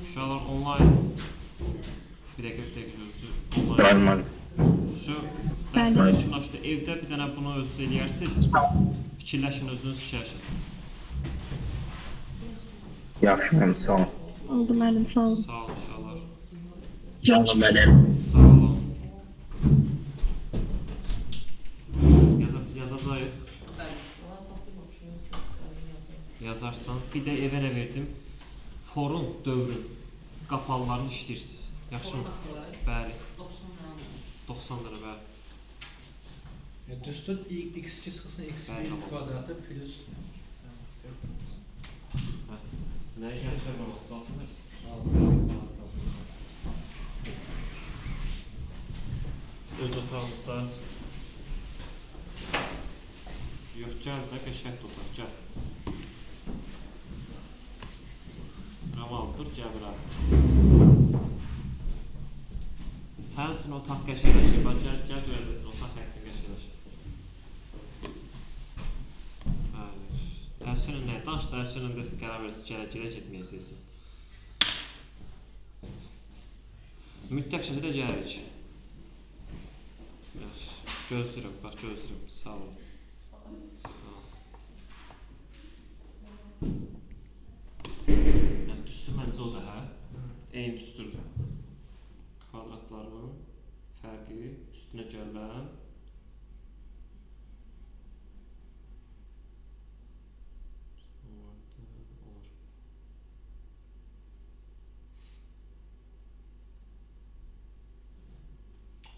Uşaqlar online bir dəqiqə gözlü online. Normal. Bəli. Dərslər üçünlaşdı. Evdə bir dənə bunu özünüz eləyərsiniz. Fikirləşin, özünüz fikirləşin. Yaxşı mənim sağ olun. Oldu müəllim, sağ olun. Sağ olun uşaqlar. Sağ olun mənim. Sağ olun. Yazacağıq. Bəli, ona çatdırmamışam. Yazarsan. Bir də evə nə verdim? Forun, dövrün. Qapalılarını işləyirsiniz. Yaxşı mı? Bəli. 90 dənə bəli. Düstur x2 çıxsın x1 kvadratı plus. Hə. Nəyə gəlişlər var? Qalsınlar. Öz otağımızda. Yox, gəl də qəşəng otaq, gəl. Ramal, dur, gəl bura. Sənin üçün otaq qəşəngləşir, bax, gəl görəcəksin, otaq həqiqətən qəşəngləşir. Ərsiyonun nə? Danışsa ərsiyonun desin, qərar verirsin, gələ getməyək desin. Mütləq şəkildə gəlirik. Yaxşı, gözləyirəm, bax, gözləyirəm, sağ olun. Sağ olun. Yəni, düstur məncə o da, hə? Eyni düsturdur. Kvadratlarının fərqi, üstünə gələm.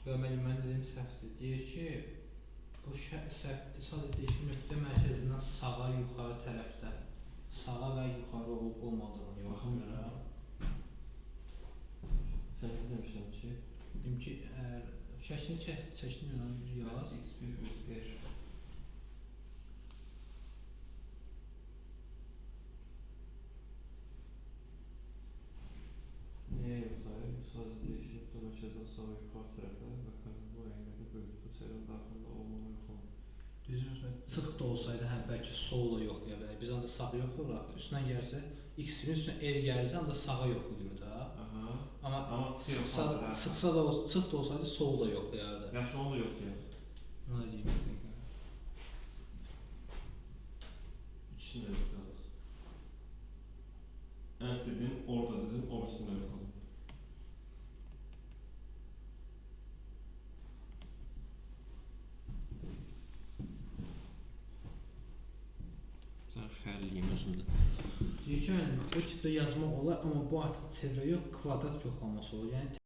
Və mən dediyim səhvdir. Deyir ki, bu səhvdir, sadəcə deyir ki, nöqtə mərkəzindən sağa, yuxarı tərəfdə, sağa və yuxarı olub olmadığını yoxlayırəm. Sən nə demişsən ki? Dedim ki, şəklini çəkdim, yaz. X1 + 1. Niyə yoxlayır? Sadəcə deyişir, bu mərkəzdən sağa yuxarı tərəfə və xərbi bu əynədə bölüb bu çevrənin daxilində olmalı yoxlanır. Düzünüzmə, çıx da olsaydı, hə, bəlkə sola yoxlaya bilərik. Biz ancaq sağa yoxlayırıq. Üstündən gəlsə, x-in üstünə r gəlirsə, ancaq sağa yoxlayır da. Amma çıx da olsaydı, sola yoxlayardı. Yaxşı, onu da yoxlayır. Ona deyim. İkisini də yoxlayır. Ən dedin, orada dedin, o birisini də yoxlayır. Sən xərliyim özümdə. Deyir ki, bu tipdə yazmaq olar, amma bu artıq çevrə yox, kvadrat yoxlaması olur. Yəni